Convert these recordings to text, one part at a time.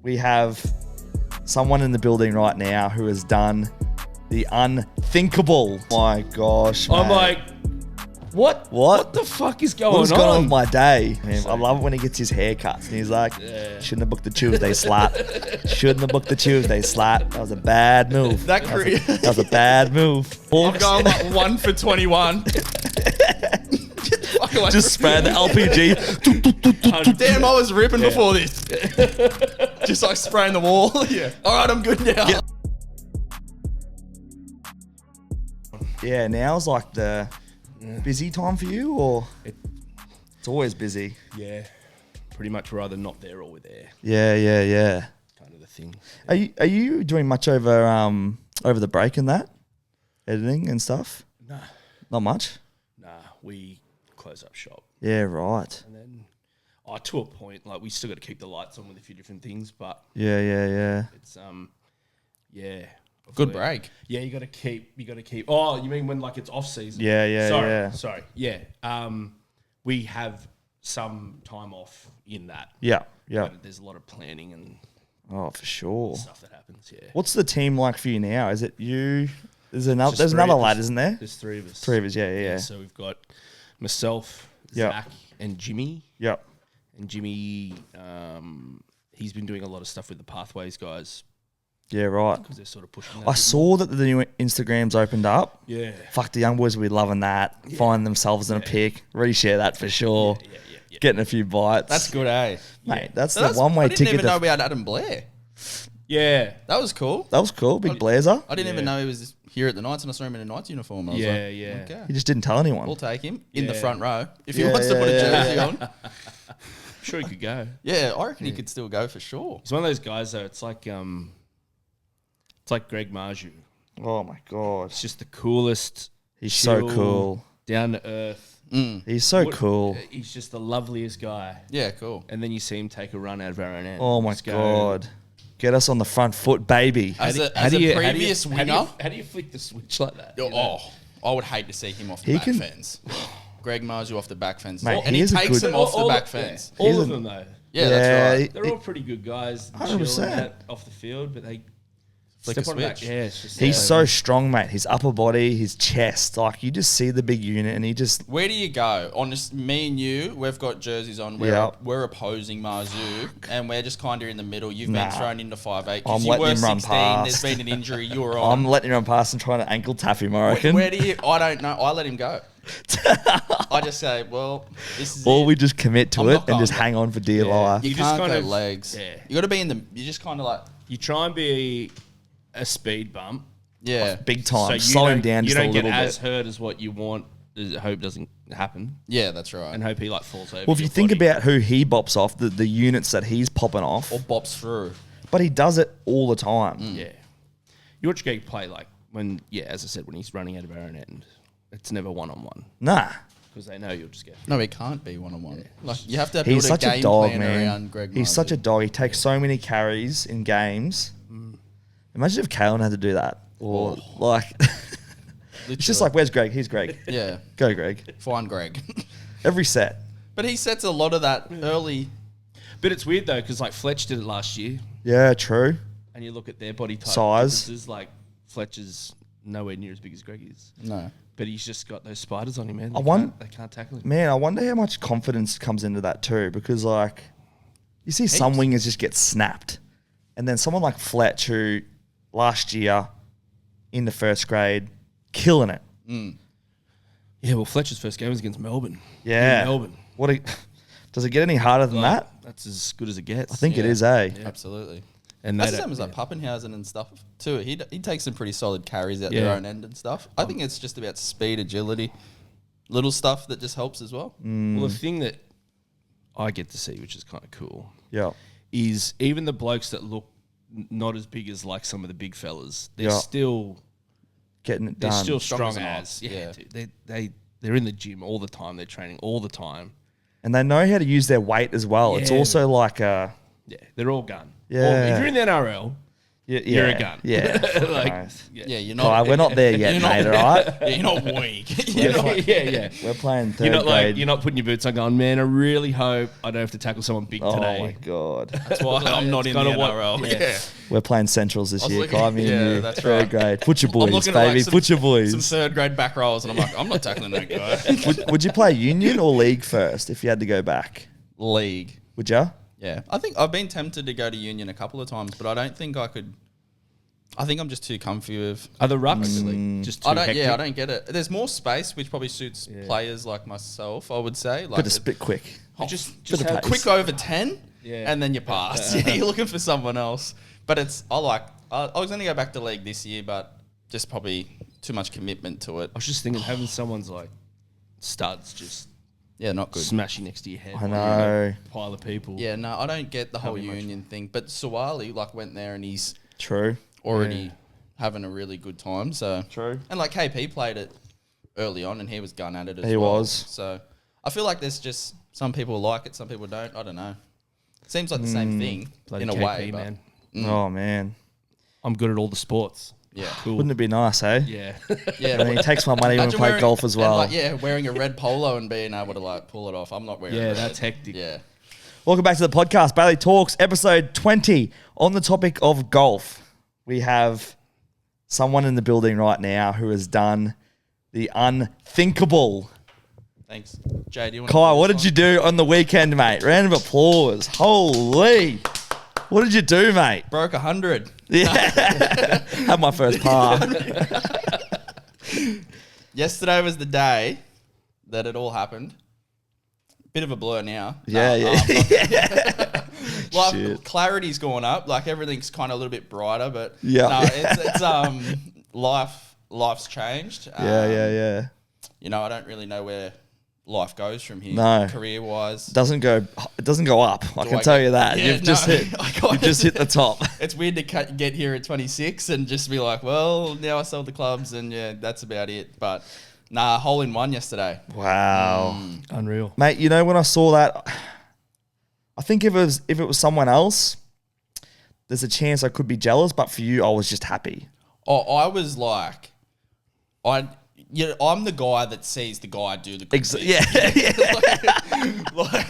we have someone in the building right now who has done the unthinkable. My gosh, I'm mate. like, what? What? What the fuck is going What's on? going on with my day? Man, I love it when he gets his haircuts and he's like, shouldn't have booked the Tuesday slot. Shouldn't have booked the Tuesday slot. That was a bad move. That was a bad move. I'm going like 1 for 21. Just spraying the LPG. Damn, I was ripping before this. Just like spraying the wall. Yeah. All right, I'm good now. Yeah, now's like the busy time for you, or it's always busy. Yeah, pretty much rather not there or we're there. Yeah. Kind of the thing. Are you doing much over the break and that? Editing and stuff? Nah. Not much? Nah, we close up shop. Yeah, right. And then, to a point, like we still got to keep the lights on with a few different things, but Yeah. it's, yeah. Good break. Yeah, you got to keep. Oh, you mean when like it's off season? Yeah. Sorry. Yeah. We have some time off in that. Yeah. But there's a lot of planning and For sure. stuff that happens. Yeah. What's the team like for you now? Is it you? There's another Just another three of lad, us. isn't there? There's three of us. Three of us, yeah. So we've got myself, Yep. Zach, and Jimmy. Yep. And Jimmy, he's been doing a lot of stuff with the Pathways guys Yeah, right. because they're sort of pushing that. I saw that the new Instagrams opened up. Yeah. Fuck, the young boys will be loving that. Find themselves in a pic. Reshare that for sure. Yeah. Getting a few bites. That's good, eh? Mate, that's So the one-way I didn't ticket. even know we had Adam Blair. Yeah. That was cool. That was cool. Big blazer. I didn't even know he was here at the Knights, and I saw him in a Knights uniform. I was Yeah, like, yeah. Okay. He just didn't tell anyone. We'll take him in the Yeah. front row. If he Yeah, wants to put a yeah, jersey on. I'm sure he could go. Yeah, I reckon he could still go for sure. He's one of those guys though. It's like Greg Marju. Oh my god, It's just the coolest. he's so chill, cool. Down to earth. He's so cool. He's just the loveliest guy. Yeah, cool. And then you see him take a run out of our own end. Oh my Just go, god, get us on the front foot, baby. As a how do you- previous how do winger, how do you flick the switch like that? you know? oh, I would hate to see him off the He back can- fence. Greg Marju off the back fence. Mate, and he he is a takes good- him off the All back the- fence. All He's of a- them though. Yeah, that's right. They're all pretty good guys. 100%. Off the field, but they Flick step a on the back. switch. Yeah, it's just He's so strong, mate. His upper body, his chest, like you just see the big unit, and he just Where do you go? Honest, me and you, we've got jerseys on. We're opposing Marzu, and we're just kind of in the middle. You've been thrown into 5'8". I'm You letting were him run 16. There's past. been an injury. You were on. I'm letting him run past and trying to ankle tap him. I reckon. Where do you? I don't know. I let him go. I just say, well, this is Or it. we just commit to I'm it not and going. just hang on for dear life. You You just can't kind go of- legs. yeah. You got to be in the. You just kind of like, You try and be a speed bump. yeah, Big time. So Slow him don't- down just a You don't little get as bit. hurt as what you want. Hope doesn't happen, yeah, that's right. and hope he like falls over. Well, if you your think body. about who he bops off, the units that he's popping off, or bops through. but he does it all the time. yeah, you watch Greg play like when, as I said, when he's running out of our own end, it's never one on one Nah. because they know you'll just get. No, he can't be 1-on-1. Like you have to build He's a such game a dog, plan man. around Greg. He's such a dog. He takes so many carries in games. Imagine if Kalen had to do that. Or like, it's just like, where's Greg? Here's Greg. yeah, Go, Greg. find Greg. Every set. But he sets a lot of that early. But it's weird though because like Fletch did it last year, Yeah, true. and you look at their body type Size. differences, like Fletcher's nowhere near as big as Greg is, No. but he's just got those spiders on him, man. They can't tackle him. Man, I wonder how much confidence comes into that too, because like, you see some wingers just get snapped, and then someone like Fletch, who last year in the first grade, killing it. Yeah, well, Fletcher's first game was against Melbourne. Yeah, In Melbourne. Does it get any harder than that? That's as good as it gets. I think it is, eh? Absolutely. And That's they the don't- same as like Pappenhausen and stuff too. He takes some pretty solid carries out Yeah. their own end and stuff. I think it's just about speed, agility, little stuff that just helps as well. Well, the thing that I get to see, which is kind of cool, Yeah. is even the blokes that look not as big as like some of the big fellas, they're Yeah. still Getting it they're done. still Strong strong as as. an ox. Yeah, Yeah. dude. They're in the gym all the time. They're training all the time. And they know how to use their weight as well. It's Yeah. also like a Yeah, they're all gun. Yeah. If you're in the NRL, You're a gun. Yeah. Nice. Yeah, you're not. Kai, we're not there yet, mate, all right? Yeah, you're not weak. Yeah. We're playing 3rd You're not grade. you're not putting your boots on going, man, I really hope I don't have to tackle someone big today. Oh, my God. That's why I'm not in the NRL. Yeah. We're playing Centrals this year, looking- Kai. Me and yeah, you. that's 3rd right. grade. Put your I'm boys, looking at, baby. Put your boys. Some 3rd grade back rolls, and I'm like, I'm not tackling that guy. Would you play Union or League first if you had to go back? League. Would you? Yeah. I think I've been tempted to go to Union a couple of times, but I don't think I could. I think I'm just too comfy with. Are the rucks just too I don't. hectic? Yeah, I don't get it. There's more space, which probably suits players like myself. I would say, like Bit of spit quick. Just Bit of have pace. quick over 10, Yeah. and then you pass. Yeah, you're looking for someone else. But I was going to go back to league this year, but just probably too much commitment to it. I was just thinking having someone's like studs just Yeah, not good. smashing next to your head. I know. Pile of people. Yeah, no, I don't get the whole be much Union thing. But Sawali went there and he's True. already having a really good time. So True. And KP played it early on, and he was gun at it as well. He was. So I feel like there's just some people like it, some people don't. I don't know. Seems like the same thing Bloody in a KP, way, but man. Oh, man. I'm good at all the sports. yeah, Cool. Wouldn't it be nice, eh? Yeah. yeah. I mean, he takes my money when we Imagine play wearing- golf as and, well. wearing a red polo and being able to pull it off. I'm not wearing. Yeah, red. that's hectic. Yeah. Welcome back to the podcast, Bailey Talks, episode 20. On the topic of golf, we have someone in the building right now who has done the unthinkable. Thanks, Jay. Do you want? Kai, what did you do on the weekend, mate? Round of applause. Holy. What did you do, mate? Broke 100. Yeah. Had my first par. Yesterday was the day that it all happened. Bit of a blur now. Yeah. Like Shit. clarity's gone up. Like everything's kind of a little bit brighter, but Yeah. no, it's life's changed. Yeah. You know, I don't really know where life goes from here. No. Career wise, It doesn't go up. I can I tell get- you that. Yeah, You've just no, hit. I got You've just hit the top. it's weird to get here at 26 and just be like, well, now I sold the clubs and yeah, that's about it. But nah, hole in one yesterday. Wow. Unreal. Mate, you know when I saw that, I think if it was someone else, there's a chance I could be jealous. But for you, I was just happy. Oh, I was like, I'm the guy that sees the guy do the good bit. like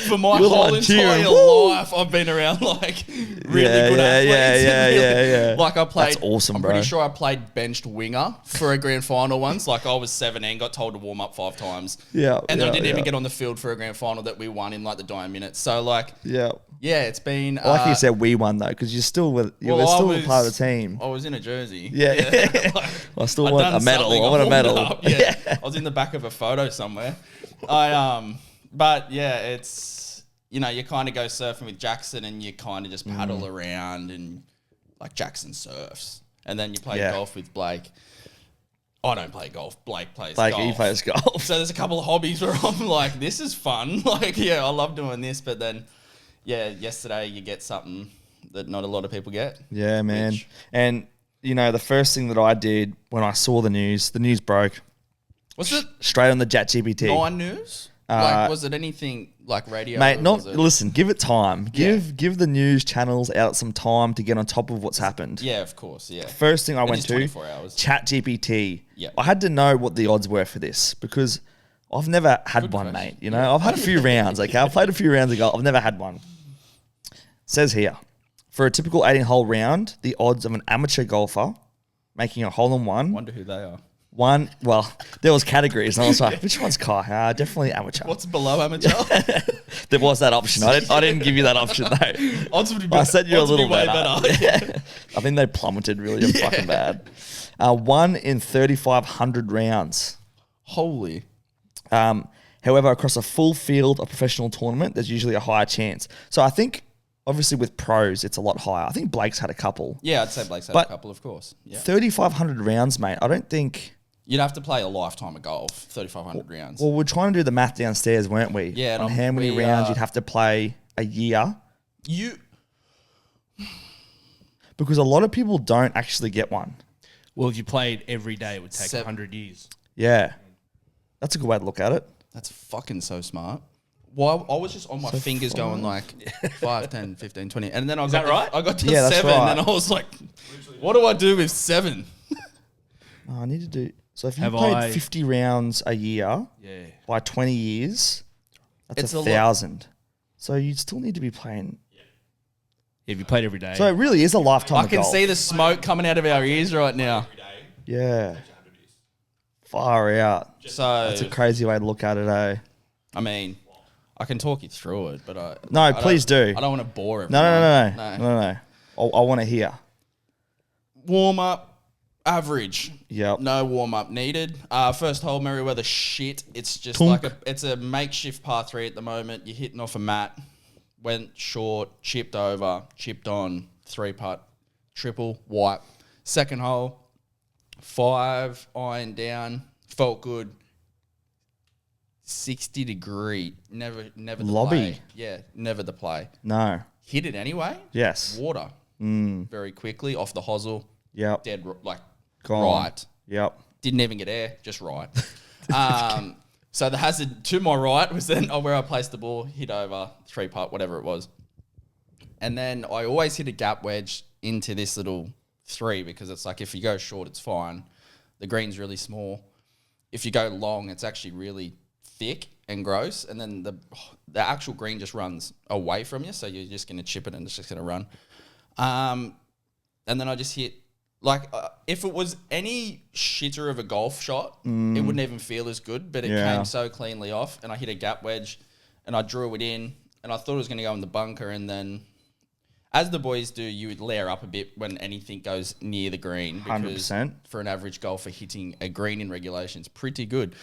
for my You're whole like cheering, entire woo! life, I've been around like really Yeah, good yeah, athletes. yeah, and yeah. Like I played. That's awesome, I'm bro. pretty sure I played benched winger for a grand final once. Like I was 17, got told to warm up 5 times. Yeah, and then I yeah, didn't even yeah. get on the field for a grand final that we won in like the dying minutes. So like, Yeah. yeah, it's been. I like you said we won though, because you're still well, still I was- part of the team. I was in a jersey. Yeah. Like, I still I'd want done a medal. something. I want a warmed medal. up. Yeah. I was in the back of a photo somewhere. But yeah, it's, you know, you kind of go surfing with Jackson and you kind of just paddle around and like Jackson surfs. And then you play Yeah. golf with Blake. I don't play golf. Blake plays Like golf. he plays golf. So there's a couple of hobbies where I'm like, this is fun. Like, yeah, I love doing this. But then, yeah, yesterday you get something that not a lot of people get. Yeah, man. Which- And you know, the first thing that I did when I saw the news broke Was it straight on the ChatGPT. 9 News? Like, was it anything like radio? Mate, or not was it- listen. Give it time. Yeah. Give the news channels out some time to get on top of what's happened. Yeah, of course. Yeah. First thing I It went is to 24 hours. ChatGPT. Yeah. I had to know what the odds were for this because I've never had Good one, question. mate. You know, I've had a few rounds. Okay, I've played a few rounds ago. I've never had one. Says here, for a typical 18-hole round, the odds of an amateur golfer making a hole-in-one. Wonder who they are. Well, there was categories, and I was like, which one's Kai? Definitely amateur. What's below amateur? There was that option. I didn't give you that option though. Odds would be I said you're a odds would little be way better. I think they plummeted really fucking bad. 1 in 3,500 rounds. Holy. However, across a full field of professional tournament, there's usually a higher chance. So I think, obviously, with pros, it's a lot higher. I think Blake's had a couple. Yeah, I'd say Blake's had But- a couple, of course. Yeah. 3,500 rounds, mate. I don't think. You'd have to play a lifetime of golf, 3,500 rounds. Well, we're trying to do the math downstairs, weren't we? Yeah, and On how many we, rounds you'd have to play a year. You Because a lot of people don't actually get one. Well, if you played every day, it would take Seven- 100 years. Yeah. That's a good way to look at it. That's fucking so smart. Well, I was just on my So fingers five. going like 5, 10, 15, 20. And then I got that right? I got to Yeah, that's 7 right. and I was like, what do I do with 7? Oh, I need to do. So if you Have played I- 50 rounds a year Yeah. by 20 years, that's It's a lot. 1,000. So you still need to be playing. If you played every day. So it really is a lifetime I of can golf. see the smoke coming out of our ears right now. Yeah. Far out. So That's a crazy way to look at it, eh? I mean, I can talk you through it, but No, please do. I don't want to bore everyone. No. I want to hear. Warm up, average. Yep. No warm up needed. First hole, Merriweather shit. It's just Punk. like it's a makeshift par 3 at the moment. You're hitting off a mat. Went short, chipped over, chipped on, 3-putt, triple, wipe. Second hole, 5 iron down, felt good. 60-degree, never the Lobby. play. Yeah, never the play. No. Hit it anyway. Yes. Water. Very quickly off the hosel. Yep. Dead like Gone. right. Yep. Didn't even get air, just right. So the hazard to my right was then where I placed the ball, hit over, 3-putt, whatever it was. And then I always hit a gap wedge into this little 3 because it's like if you go short, it's fine. The green's really small. If you go long, it's actually really thick and gross. And then the actual green just runs away from you. So you're just going to chip it and it's just going to run. And then I just hit, like, if it was any shitter of a golf shot, it wouldn't even feel as good, but it came so cleanly off. And I hit a gap wedge and I drew it in and I thought it was going to go in the bunker. And then, as the boys do, you would layer up a bit when anything goes near the green. Because 100%. for an average golfer, hitting a green in regulation is pretty good.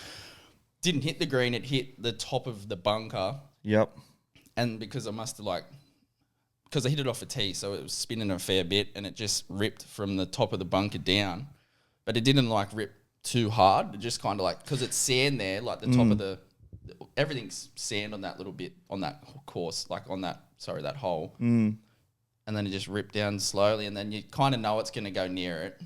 Didn't hit the green, it hit the top of the bunker. Yep. And because I must have because I hit it off a tee, so it was spinning a fair bit and it just ripped from the top of the bunker down. But it didn't rip too hard. It just kind of because it's sand there, like the top of everything's sand on that little bit, on that course, that hole. And then it just ripped down slowly and then you kind of know it's going to go near it.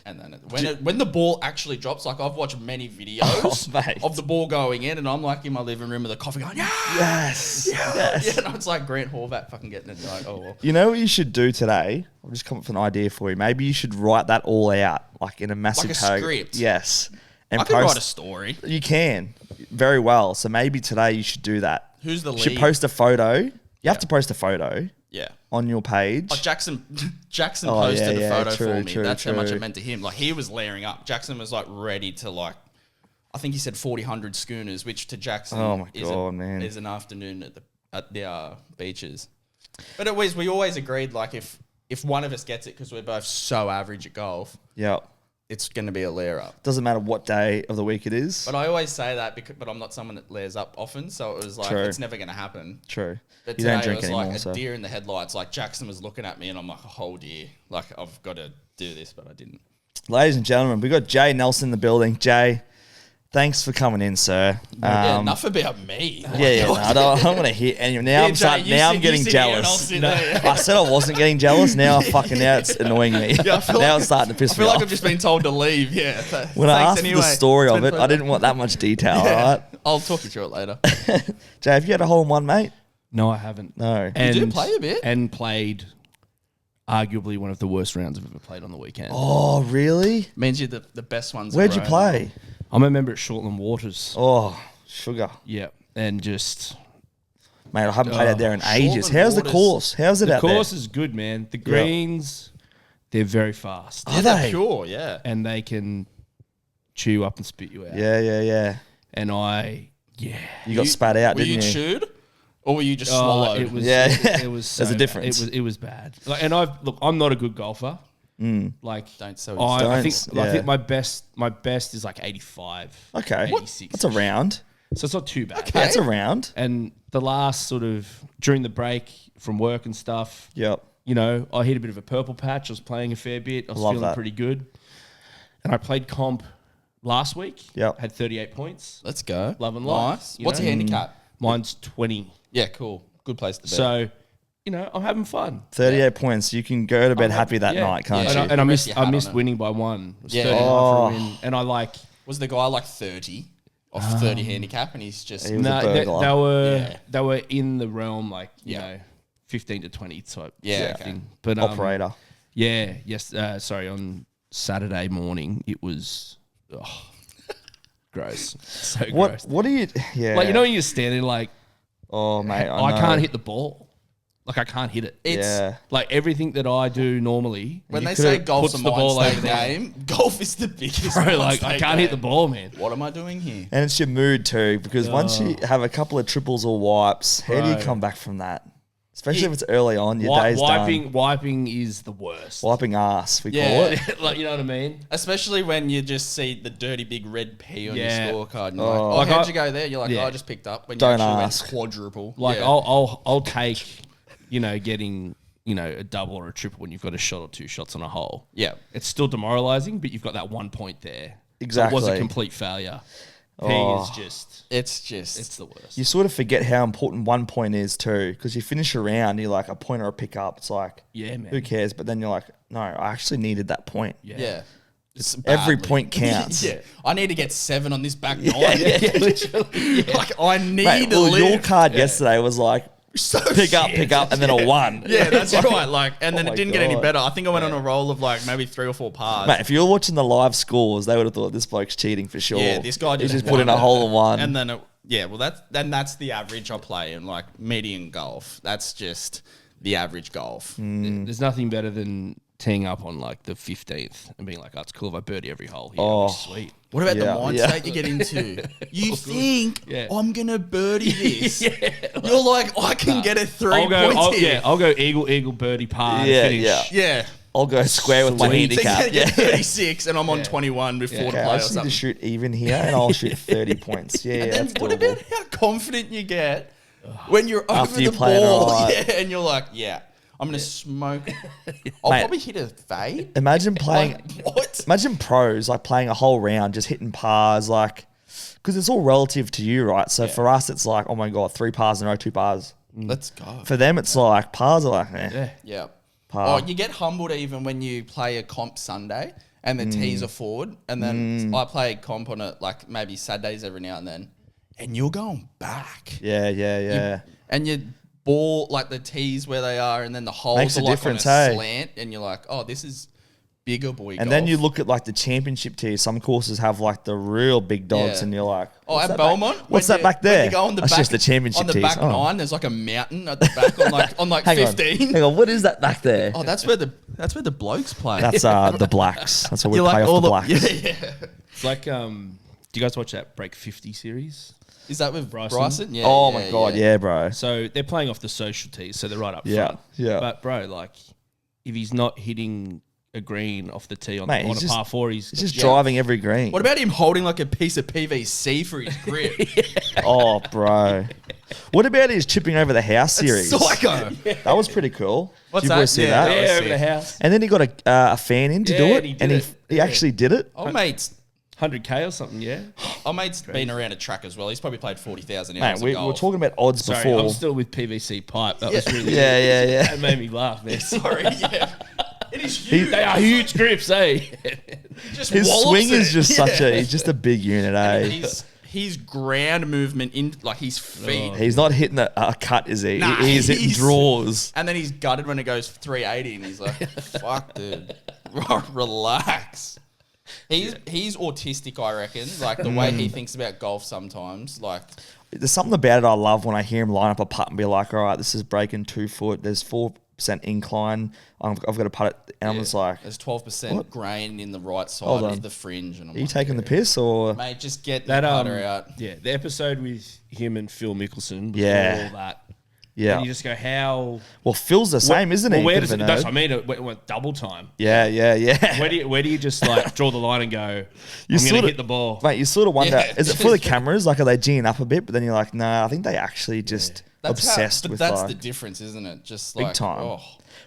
And then when the ball actually drops, like I've watched many videos of the ball going in, and I'm like in my living room with a coffee going, yes. Yeah, and it's like Grant Horvat fucking getting it. Like, oh well. You know what you should do today? I'll just come up with an idea for you. Maybe you should write that all out, like in a massive script. Yes. And I could write a story. You can very well. So maybe today you should do that. Who's the You lead? should post a photo. You have to post a photo. Yeah. On your page. Like Jackson posted a photo for me. True, That's how much it meant to him. Like he was layering up. Jackson was like ready to I think he said 4,000 schooners, which to Jackson is an afternoon at the beaches. But we always agreed if one of us gets it because we're both so average at golf, it's going to be a layer up. Doesn't matter what day of the week it is. But I always say that but I'm not someone that layers up often, so it was like it's never going to happen. True. But you today don't drink it was anymore, like a deer in the headlights. Like Jackson was looking at me and I'm like, oh dear. Like I've got to do this, but I didn't. Ladies and gentlemen, we've got Jay Nelson in the building. Jay, thanks for coming in, sir. Enough about me. I don't want to hear any. Now I'm getting jealous. I said I wasn't getting jealous. Now it's annoying me. It's starting to piss me off. I feel like I've just been told to leave. Yeah. When I asked for the story of it, I didn't want that much detail. All right. I'll talk you through it later. Jay, have you had a hole in one, mate? No, I haven't. No. And, you do play a bit? And played arguably one of the worst rounds I've ever played on the weekend. Oh, really? Means you're the best ones. Where'd you play? I'm a member at Shortland Waters. Oh, sugar. Yeah. And just... Mate, I haven't played out there in ages. Shortland How's the Waters. course? How's it out there? The course is good, man. The greens, they're very fast. Are they? Pure, yeah. And they can chew up and spit you out. Yeah. And You got spat out, didn't you? Were you chewed? Or were you just swallowed? It was, Yeah. it was There's a so difference. bad. It was bad. I'm not a good golfer. Like Don't so I easy. think my best is like 85. Okay. 86. That's a round. So it's not too bad. Okay. That's a round. And the last sort of during the break from work and stuff, Yep. I hit a bit of a purple patch. I was playing a fair bit. I was Love feeling that. pretty good. And I played comp last week. Yep. Had 38 points. Let's go. Love and life, Nice. you What's know? your handicap? Mine's 20. Yeah, cool. Good place to be. So, I'm having fun. 38 points. You can go to bed happy that night, can't Yeah. you? And I Rest missed your hat I missed on it. winning by one. It was Yeah. 39 for a win. And I was the guy like 30? off 30 handicap, and he's just He was a No, they burglar. were you know Yeah. 15 to 20 type Yeah, okay. thing. But Operator. on Saturday morning it was gross. So What gross. What do you? Yeah. Like, you know when you're standing like Oh mate, I know. can't hit the ball. Like, I can't hit it. It's Yeah. Like, everything that I do normally, when You they could've say golf's a puts the ball mind over state there. game. Golf is the biggest. bro, mind like, I state can't hit the game. ball, man. What am I doing here? And it's your mood too, because once you have a couple of triples or wipes, how do you Bro. come back from that? Especially if it's early on, your day's done. Wiping is the worst. Wiping ass, we Yeah. call it. Like, you know what I mean? Especially when you just see the dirty big red P on Yeah. your scorecard. And you're Oh. like, Like, how'd I- you go there? You're like, Yeah. I just picked up. When Don't you actually ask. went quadruple. Like, Yeah. I'll take, getting, a double or a triple when you've got a shot or two shots on a hole. Yeah. It's still demoralizing, but you've got that 1 point there. Exactly. It was a complete failure. He is just, It's the worst. You sort of forget how important 1 point is too, because you finish a round, you're like a point or a pick up. It's like, Yeah, man. who cares? But then you're like, no, I actually needed that point. Yeah. It's Every badly. point counts. Yeah. I need to get 7 on this back nine. literally. Like, I need Mate, to well, live. your card yesterday was like So pick up, and then a 1. Yeah, that's right. Like, and then Oh it my didn't get any God. better. I think I went on a roll of like maybe 3 or 4 pars. Mate, if you were watching the live scores, they would have thought this bloke's cheating for sure. Yeah, this guy He just won put in a it. hole in one. And then, that's the average I play in, like median golf. That's just the average golf. There's nothing better than teeing up on like the 15th and being like, oh, it's cool if I birdie every hole here. Oh. Sweet. What about Yeah, the mind yeah. state you get into? You think Yeah. I'm gonna birdie this? You're like, I can get a 3 I'll points here. I'll go eagle, birdie, par, and Yeah, finish. yeah. Yeah. I'll go square with my Sweet. So you're handicap. gonna get Yeah. 36 and I'm on 21 with 4 to Okay, play I or just need to something. shoot even here, and I'll shoot 30 points. Yeah, And that's then what doable. about how confident you get when you're over After you the play it ball? alright. Yeah, and you're like, yeah, I'm gonna smoke. I'll Mate. probably hit a fade. Imagine playing. Like, what? Imagine pros like playing a whole round, just hitting pars, like because it's all relative to you, right? So for us, it's like, oh my god, 3 pars in a row, 2 pars. Let's go. For them, it's like pars are like, eh. Yeah. Yeah. Par. Oh, you get humbled even when you play a comp Sunday and the tees are forward, and then I play comp on it like maybe Saturdays every now and then, and you're going back. Yeah. And you ball like the tees where they are, and then the holes Makes are a like difference, on a hey? slant, and you're like, oh, this is bigger boy. And then you look at like the championship tiers. Some courses have like the real big dogs, Yeah. and you're like, Oh, what's at that Belmont, back- What's when that back there? When you go on the That's back, just the championship on the tees. back Oh. 9. There's like a mountain at the back on like Hang 15. Hang on, what is that back there? Oh, that's where the blokes play. That's the blacks. That's what we You're play like off all the blacks. Yeah. It's like, do you guys watch that Break 50 series? Is that with Bryson? Bryson? Yeah. Oh my god, yeah, bro. So they're playing off the social tees, so they're right up Yeah, front. yeah. But bro, like, if he's not hitting a green off the tee on Mate, a he's just- par 4, he's He's just driving every green. What about him holding like a piece of PVC for his grip? Oh, bro. What about his chipping over the house series? Psycho. That was pretty cool. What's Did you that? boys see Yeah, that? that yeah, was over the sick. house. And then he got a fan in to Yeah, do it, and he did and it. he actually did it. Oh, mate's 100K or something, yeah? been around a track as well. He's probably played 40,000 Mate, hours we of were golf. talking about odds Sorry, before. I'm still with PVC pipe. That was really Yeah. That made me laugh, man. Sorry, yeah. It is huge. They are huge grips, eh? Just His wallops swing is it. just Yeah. he's just a big unit, eh? His ground movement in like his feet. He's not hitting a cut, is he? Nah, He's hitting he's- draws. And then he's gutted when it goes 380 and he's like, fuck, dude. Relax. He's autistic, I reckon. Like the way he thinks about golf sometimes. Like, There's something about it I love when I hear him line up a putt and be like, all right, this is breaking 2 foot. There's 4% incline. I've got to putt it. And I'm just like, there's 12% What? grain in the right Hold side on. of the fringe. And I'm are you like, taking the piss or? mate, just get That the putter out. yeah, the episode with him and Phil Mickelson, was Yeah. all that. Yeah. And you just go, how? Well, Phil's the same, isn't he? Well, where Bit does of it? a That's nerd. what I mean. It went double time. Yeah. Where do you just like draw the line and go? You I'm sorta- gonna hit the ball. Mate, you sort of wonder, Yeah. is it for the cameras? Like, are they G'ing up a bit? But then you're like, no, I think they actually just obsessed but with that's like, the difference, isn't it? Just big like, time. oh.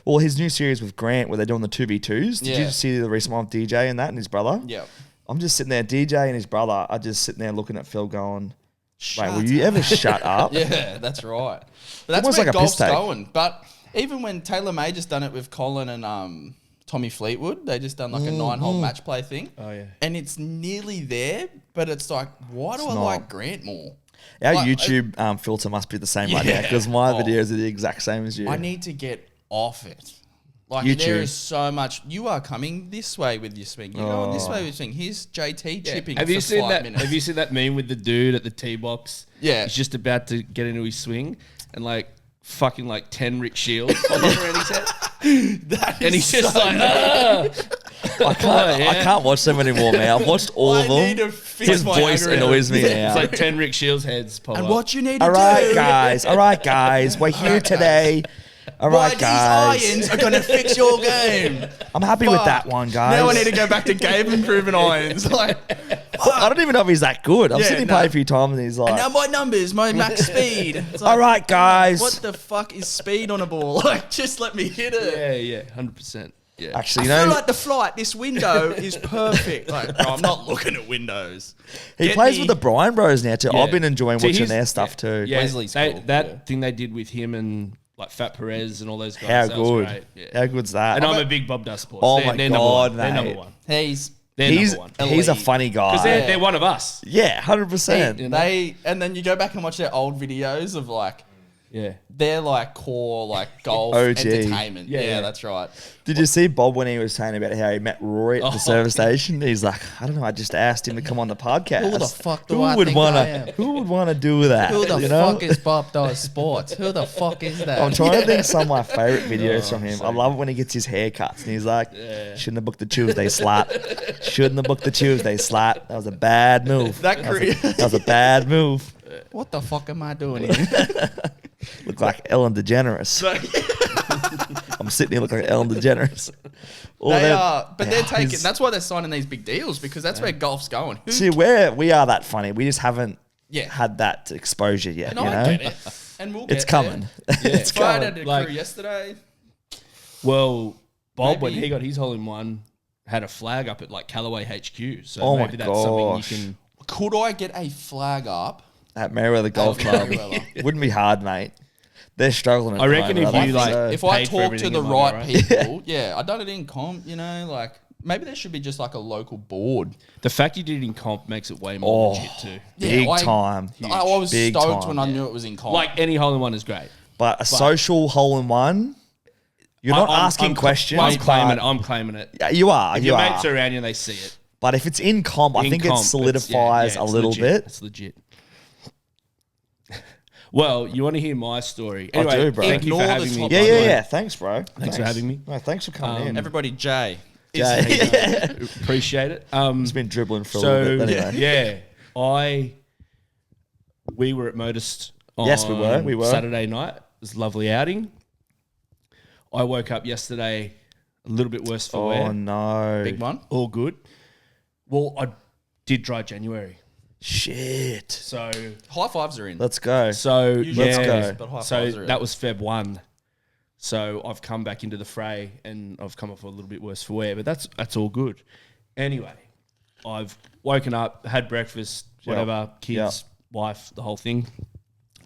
Well, his new series with Grant where they're doing the 2v2s. Did Yeah. you see the recent one with DJ and that and his brother? Yeah. I'm just sitting there, DJ and his brother are just sitting there looking at Phil going, Shut mate, will you ever shut up? Yeah, that's right. But that's almost where like a piss golf's take. going. But even when Taylor May just done it with Colin and Tommy Fleetwood, they just done like a 9-hole match play thing. Oh, yeah. And it's nearly there, but it's like, why do I not. like Grant more? Our Like, YouTube filter must be the same right now Yeah. because my Oh. videos are the exact same as you. I need to get off it. Like YouTube. there is so much. You are coming this way with your swing. You're going this way with your swing. Here's JT chipping Have you for seen 5 that? minutes. Have you seen that meme with the dude at the tee box? Yeah. He's just about to get into his swing and like fucking like 10 Rick Shields pop up around his head. That And is he's just so like, bad. I can't watch them anymore, man. I've watched all I of need them. to fix His my voice algorithm. annoys me It's now. like 10 Rick Shields heads pop And up. what you need to All do. right, guys. All right, guys. We're here today. All Why right, guys. these irons are going to fix your game. I'm happy with Fuck. that one, guys. Now I need to go back to Gabe improving irons. Like, I don't even know if he's that good. I've Yeah, seen him no. play a few times and he's like, now my numbers, my max speed. It's all right, guys. What the fuck is speed on a ball? Like, just let me hit it. Yeah, 100%. Yeah. Actually, I you feel know, like the flight, this window is perfect. Like, bro, I'm not looking at windows. he Get plays me- with the Bryan Bros now too. Yeah. I've been enjoying See, watching he's- their stuff too. Yeah, Wesley's that cool, that yeah. thing they did with him and like Fat Perez and all those guys. How that was good? great. Yeah. How good's that? And I'm a big Bob Dust supporter. Oh They're- my they're God, number one. They're mate. number one. He's They're he's number one. he's a Elite. funny Because guy. they're one of us. Yeah, 100%. You know? and then you go back and watch their old videos of like Yeah. their like core like golf OG. entertainment. Yeah, Yeah, yeah. that's right. Did you see Bob when he was saying about how he met Rory at the Oh, service station? He's like, I don't know. I just asked him to come on the podcast. Who the fuck do Who I would think wanna? I am? Who would want to do that? Who the you know? fuck is Bob Does Sports? Who the fuck is that? I'm trying to think some of my favorite videos from him. so I love it when he gets his haircuts and he's like, shouldn't have booked the Tuesday slot. Shouldn't have booked the Tuesday slot. That was a bad move. That That was a bad move. What the fuck am I doing here? Look like Ellen DeGeneres. I'm sitting here looking like Ellen DeGeneres. All They them- are, but they're taking. he's- That's why they're signing these big deals because that's where golf's going. Who- See, we are that funny. We just haven't Yeah. had that exposure yet. and you I know? get it, and we'll get It's coming. It's If I coming. had a Like- crew yesterday. Well, Bob, when Maybe- he got his hole in one, had a flag up at like Callaway HQ. So Oh my maybe that's something gosh. you can. Could I get a flag up? At Merriweather Golf Club. Merriweather. Wouldn't be hard, mate. They're struggling. At I the reckon moment, if I you, think like, so. If I paid for talk to everything, the it might right be alright. people, yeah, I done it in comp. You know, like maybe there should be just like a local board. The fact you did it in comp makes it way more Oh. legit too. Big I- time. I was Big stoked time. when I knew it was in comp. Like any hole in one is great. But a social hole in one, you're not asking questions. I'm claiming it. but- I'm claiming it. Yeah, you are. If You your are. mates are around you and they see it. But if it's in comp, I in think comp, it solidifies it's a little legit. bit. It's legit. Well, you want to hear my story? I Anyway, do, bro. Thank you for Ignore the having me. top Yeah, by yeah, the way. yeah. Thanks, bro. Thanks for having me. No, thanks for coming in. Everybody, Jay. Jay. Appreciate it. He's been dribbling for a little bit. Anyway. We were at Modest on Yes, we were. We were. Saturday night. It was a lovely outing. I woke up yesterday a little bit worse for Oh, wear. no. Big one. All good. Well, I did dry January. Shit. So High fives are in. Let's go. Usually Let's yeah, go. But high So fives are in. that was Feb 1. So I've come back into the fray and I've come off a little bit worse for wear, but that's all good. Anyway, I've woken up, had breakfast, whatever, kids, wife, the whole thing.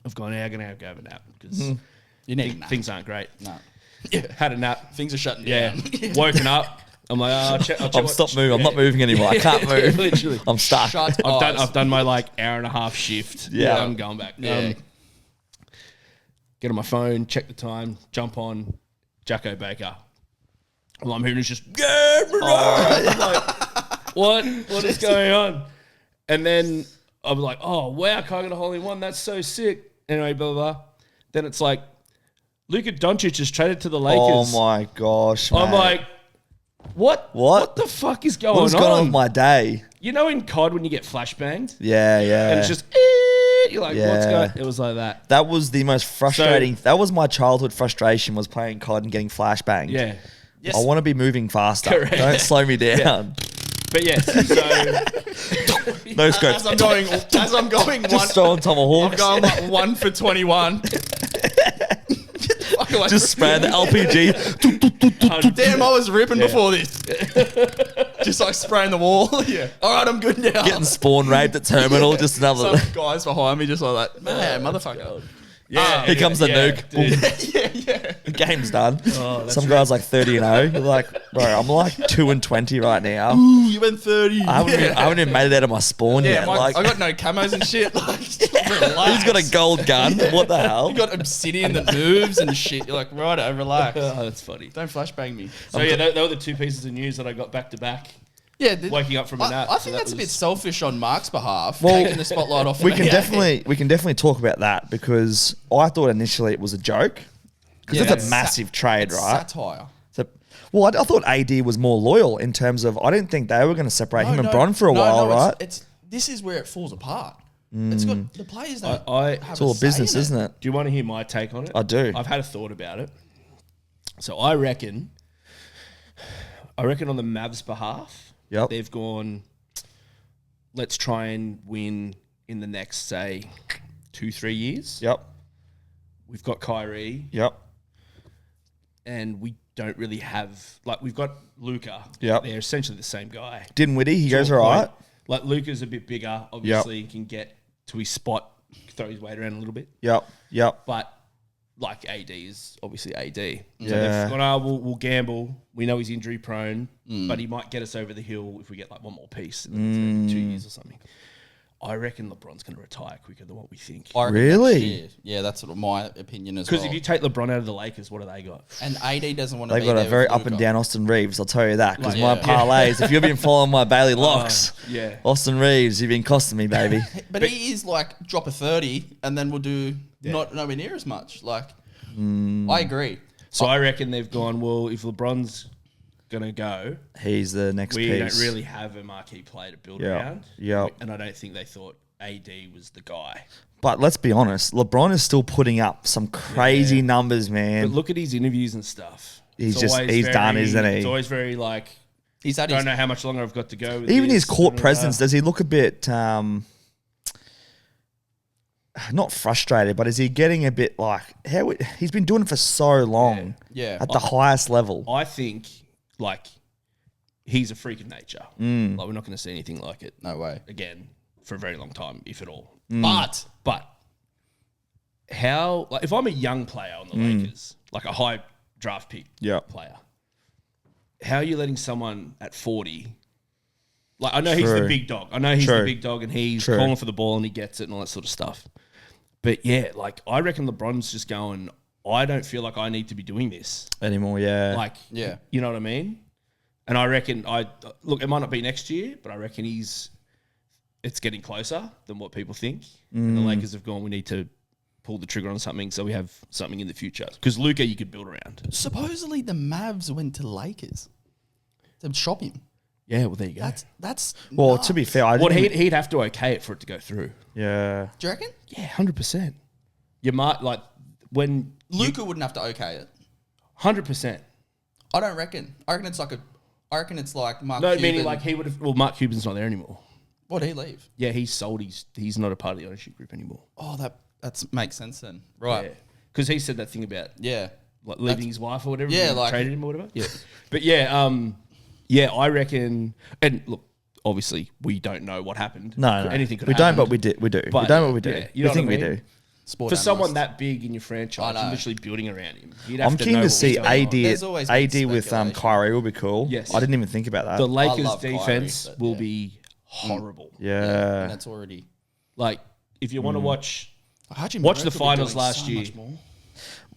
I've gone, how can I go have a nap? Because You need a nap. things aren't great. No. Had a nap. Things are shutting Yeah. down. Woken up. I'm like, I'll check I'm stop moving. I'm not moving anymore. I can't move. Literally. I'm stuck. Shut I've eyes. done my like hour and a half shift. Yeah. I'm going back. Yeah. Get on my phone, check the time, jump on Jacko Baker. Well, I'm hearing it's just I'm like, what is going on? And then I was like, oh wow, can I get a hole in one? That's so sick. Anyway, blah blah blah. Then it's like Luka Doncic is traded to the Oh Lakers. my gosh, I'm mate. like, what? What? the fuck is going What's on? going on with my day? You know in COD when you get flashbanged Yeah, yeah. and it's just you're like, what's Yeah. going? It was like that. That was the most frustrating. That was my childhood frustration, was playing COD and getting flashbanged. Yeah. Yes. I want to be moving faster. Correct. Don't slow me down. But yes, so No scopes. As I'm going one, Just throwing I'm tomahawks. going like 1 for 21. Just spraying the LPG. Damn, I was ripping before this. Just like spraying the wall. Yeah. All right, I'm good now. Getting spawn raped at terminal. Just another. Some guys behind me just like that. Man, motherfucker. Yeah, Here comes the yeah, nuke. dude. The game's done. Oh, Some guy's like 30-0. You're like, bro, I'm like 2-20 right now. Ooh, you went 30. I haven't even made it out of my spawn yet. Like, I got no camos and shit. Like, he's got a gold gun. What the hell? You got obsidian that moves and shit. You're like, righto, relax. Oh, that's funny. Don't flashbang me. So yeah, they were the two pieces of news that I got back to back. Yeah, Waking up from a nap. I so think that that's a bit was- selfish on Mark's behalf, Well, taking the spotlight off. We of can me. definitely talk about that because I thought initially it was a joke because Yeah, it's a that's massive trade, It's right? satire. So, well, I thought AD was more loyal in terms of I didn't think they were going to separate him and Bron for a while, right? This is where it falls apart. It's got the players don't have It's all a say business, in isn't it? Do you want to hear my take on it? I do. I've had a thought about it. So I reckon on the Mavs' behalf, Yep. they've gone, let's try and win in the next, say, 2-3 years. Yep. We've got Kyrie, Yep. and we don't really have, like, we've got Luka. Yep. They're essentially the same guy. Dinwiddie, he goes To a all right. point. Like, Luka's a bit bigger, obviously, and can get to his spot, throw his weight around a little bit. Yep. Yep. But like AD is obviously AD. So Yeah. they've gone, oh, we'll gamble. We know he's injury prone, but he might get us over the hill if we get like one more piece in 2 years or something. I reckon LeBron's going to retire quicker than what we think. I reckon Really? next year. Yeah, that's sort of my opinion as well. Because if you take LeBron out of the Lakers, what do they got? And AD doesn't want to They've be got there a very with up and Luka. down Austin Reeves, I'll tell you that. Because Like, my yeah. parlays, if you've been following my Bailey locks, Yeah. Austin Reeves, you've been costing me, baby. But he is like drop a 30 and then we'll do not nowhere near as much. Like, I agree. So I reckon they've gone, well, if LeBron's going to go, He's the next we piece. don't really have a marquee player to build Yeah. around. Yeah. And I don't think they thought AD was the guy. But let's be honest, LeBron is still putting up some crazy numbers, man. But look at his interviews and stuff. He's It's always done, isn't he? It's always very like, He's had don't his know how much longer I've got to go. With Even his this, court da, da, da. presence, does he look a bit not frustrated, but is he getting a bit like he's been doing it for so long Yeah. at the highest level? I think like he's a freak of nature. Mm. Like we're not going to see anything like it No way. again for a very long time, if at all. But But how like if I'm a young player on the Lakers, like a high draft pick Yep. player, how are you letting someone at 40? Like I know he's the True. big dog. I know he's True. the big dog and he's True. calling for the ball and he gets it and all that sort of stuff. But yeah, like I reckon LeBron's just going, I don't feel like I need to be doing this. Anymore, yeah. Like, Yeah. you know what I mean? And I reckon look, it might not be next year, but I reckon it's getting closer than what people think. And the Lakers have gone, we need to pull the trigger on something so we have something in the future. Because Luka, you could build around. supposedly the Mavs went to the Lakers to shop him. Yeah, well, there you go. That's well, nuts. to be fair, I Well, didn't. he'd have to okay it for it to go through. Yeah. Do you reckon? Yeah, 100%. You might, like, when... Luka wouldn't have to okay it. 100%. I don't reckon. I reckon it's like Mark No, Cuban. meaning like he would have... Well, Mark Cuban's not there anymore. What'd he leave? Yeah, he's sold. He's not a part of the ownership group anymore. Oh, that makes sense then. Right. Because he said that thing about Yeah. like leaving his wife or whatever. Yeah, and like- traded him or whatever. Yeah, but yeah, I reckon. And look, obviously, we don't know what happened. No, anything could we happen. don't, but we do. We do. But, we don't, but we do. yeah, you we know think what I we mean? do. Sport For someone analyst. that big in your franchise, I know. and literally building around him, you'd have I'm to keen know to what see was going on. There's always been AD with speculation. Kyrie will be cool. Yes. I didn't even think about that. The Lakers' love Kyrie, defense but will yeah. be horrible. yeah. And that's already. Like, if you want to watch Haji Watch Murray the could be finals doing last so year. much more.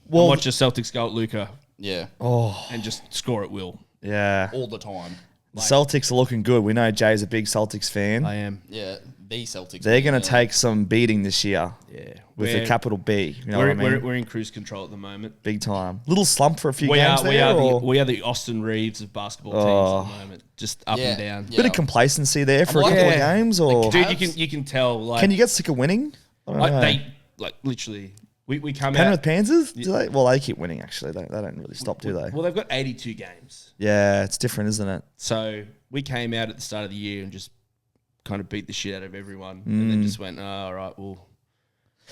Well, watch the Celtics go at Luka Yeah. oh, and just score at will. yeah. All the time. The Celtics are looking good. We know Jay's a big Celtics fan. I am. Yeah. The Celtics. They're going to Yeah. take some beating this year Yeah, with a capital B. You know what I mean? We're in cruise control at the moment. Big time. Little slump for a few We games are, there. or we are the Austin Reeves of basketball teams at the moment, just up Yeah, and down. yeah. bit of complacency there for a like couple it. of games, or Dude, you can tell like can you get sick of winning? I don't know. they like literally we come Penrith out. Panthers? Do they? Well, they keep winning. Actually, they don't really stop, do they? Well, they've got 82 games, Yeah, it's different, isn't it? so we came out at the start of the year and just kind of beat the shit out of everyone, and then just went, all right, well,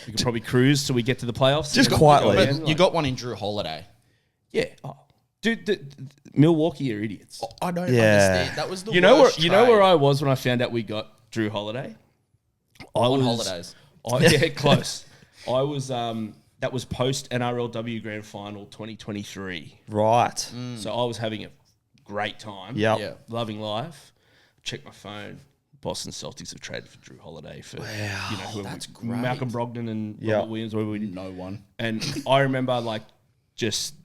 we could probably cruise till we get to the playoffs. Just And then quietly. go But again, you got one in Drew Holiday. yeah. Oh. Dude, Milwaukee are idiots. I don't Yeah. understand. That was the You know where worst where trade I was when I found out we got Drew Holiday. I on was holidays. yeah, close. I was that was post NRLW Grand Final 2023. Right. So I was having a great time. Yep. Yeah. Loving life. Check my phone. Boston Celtics have traded for Drew Holiday for That's great. Malcolm Brogdon and Yeah. Robert Williams. Whatever we did. No one. And I remember like just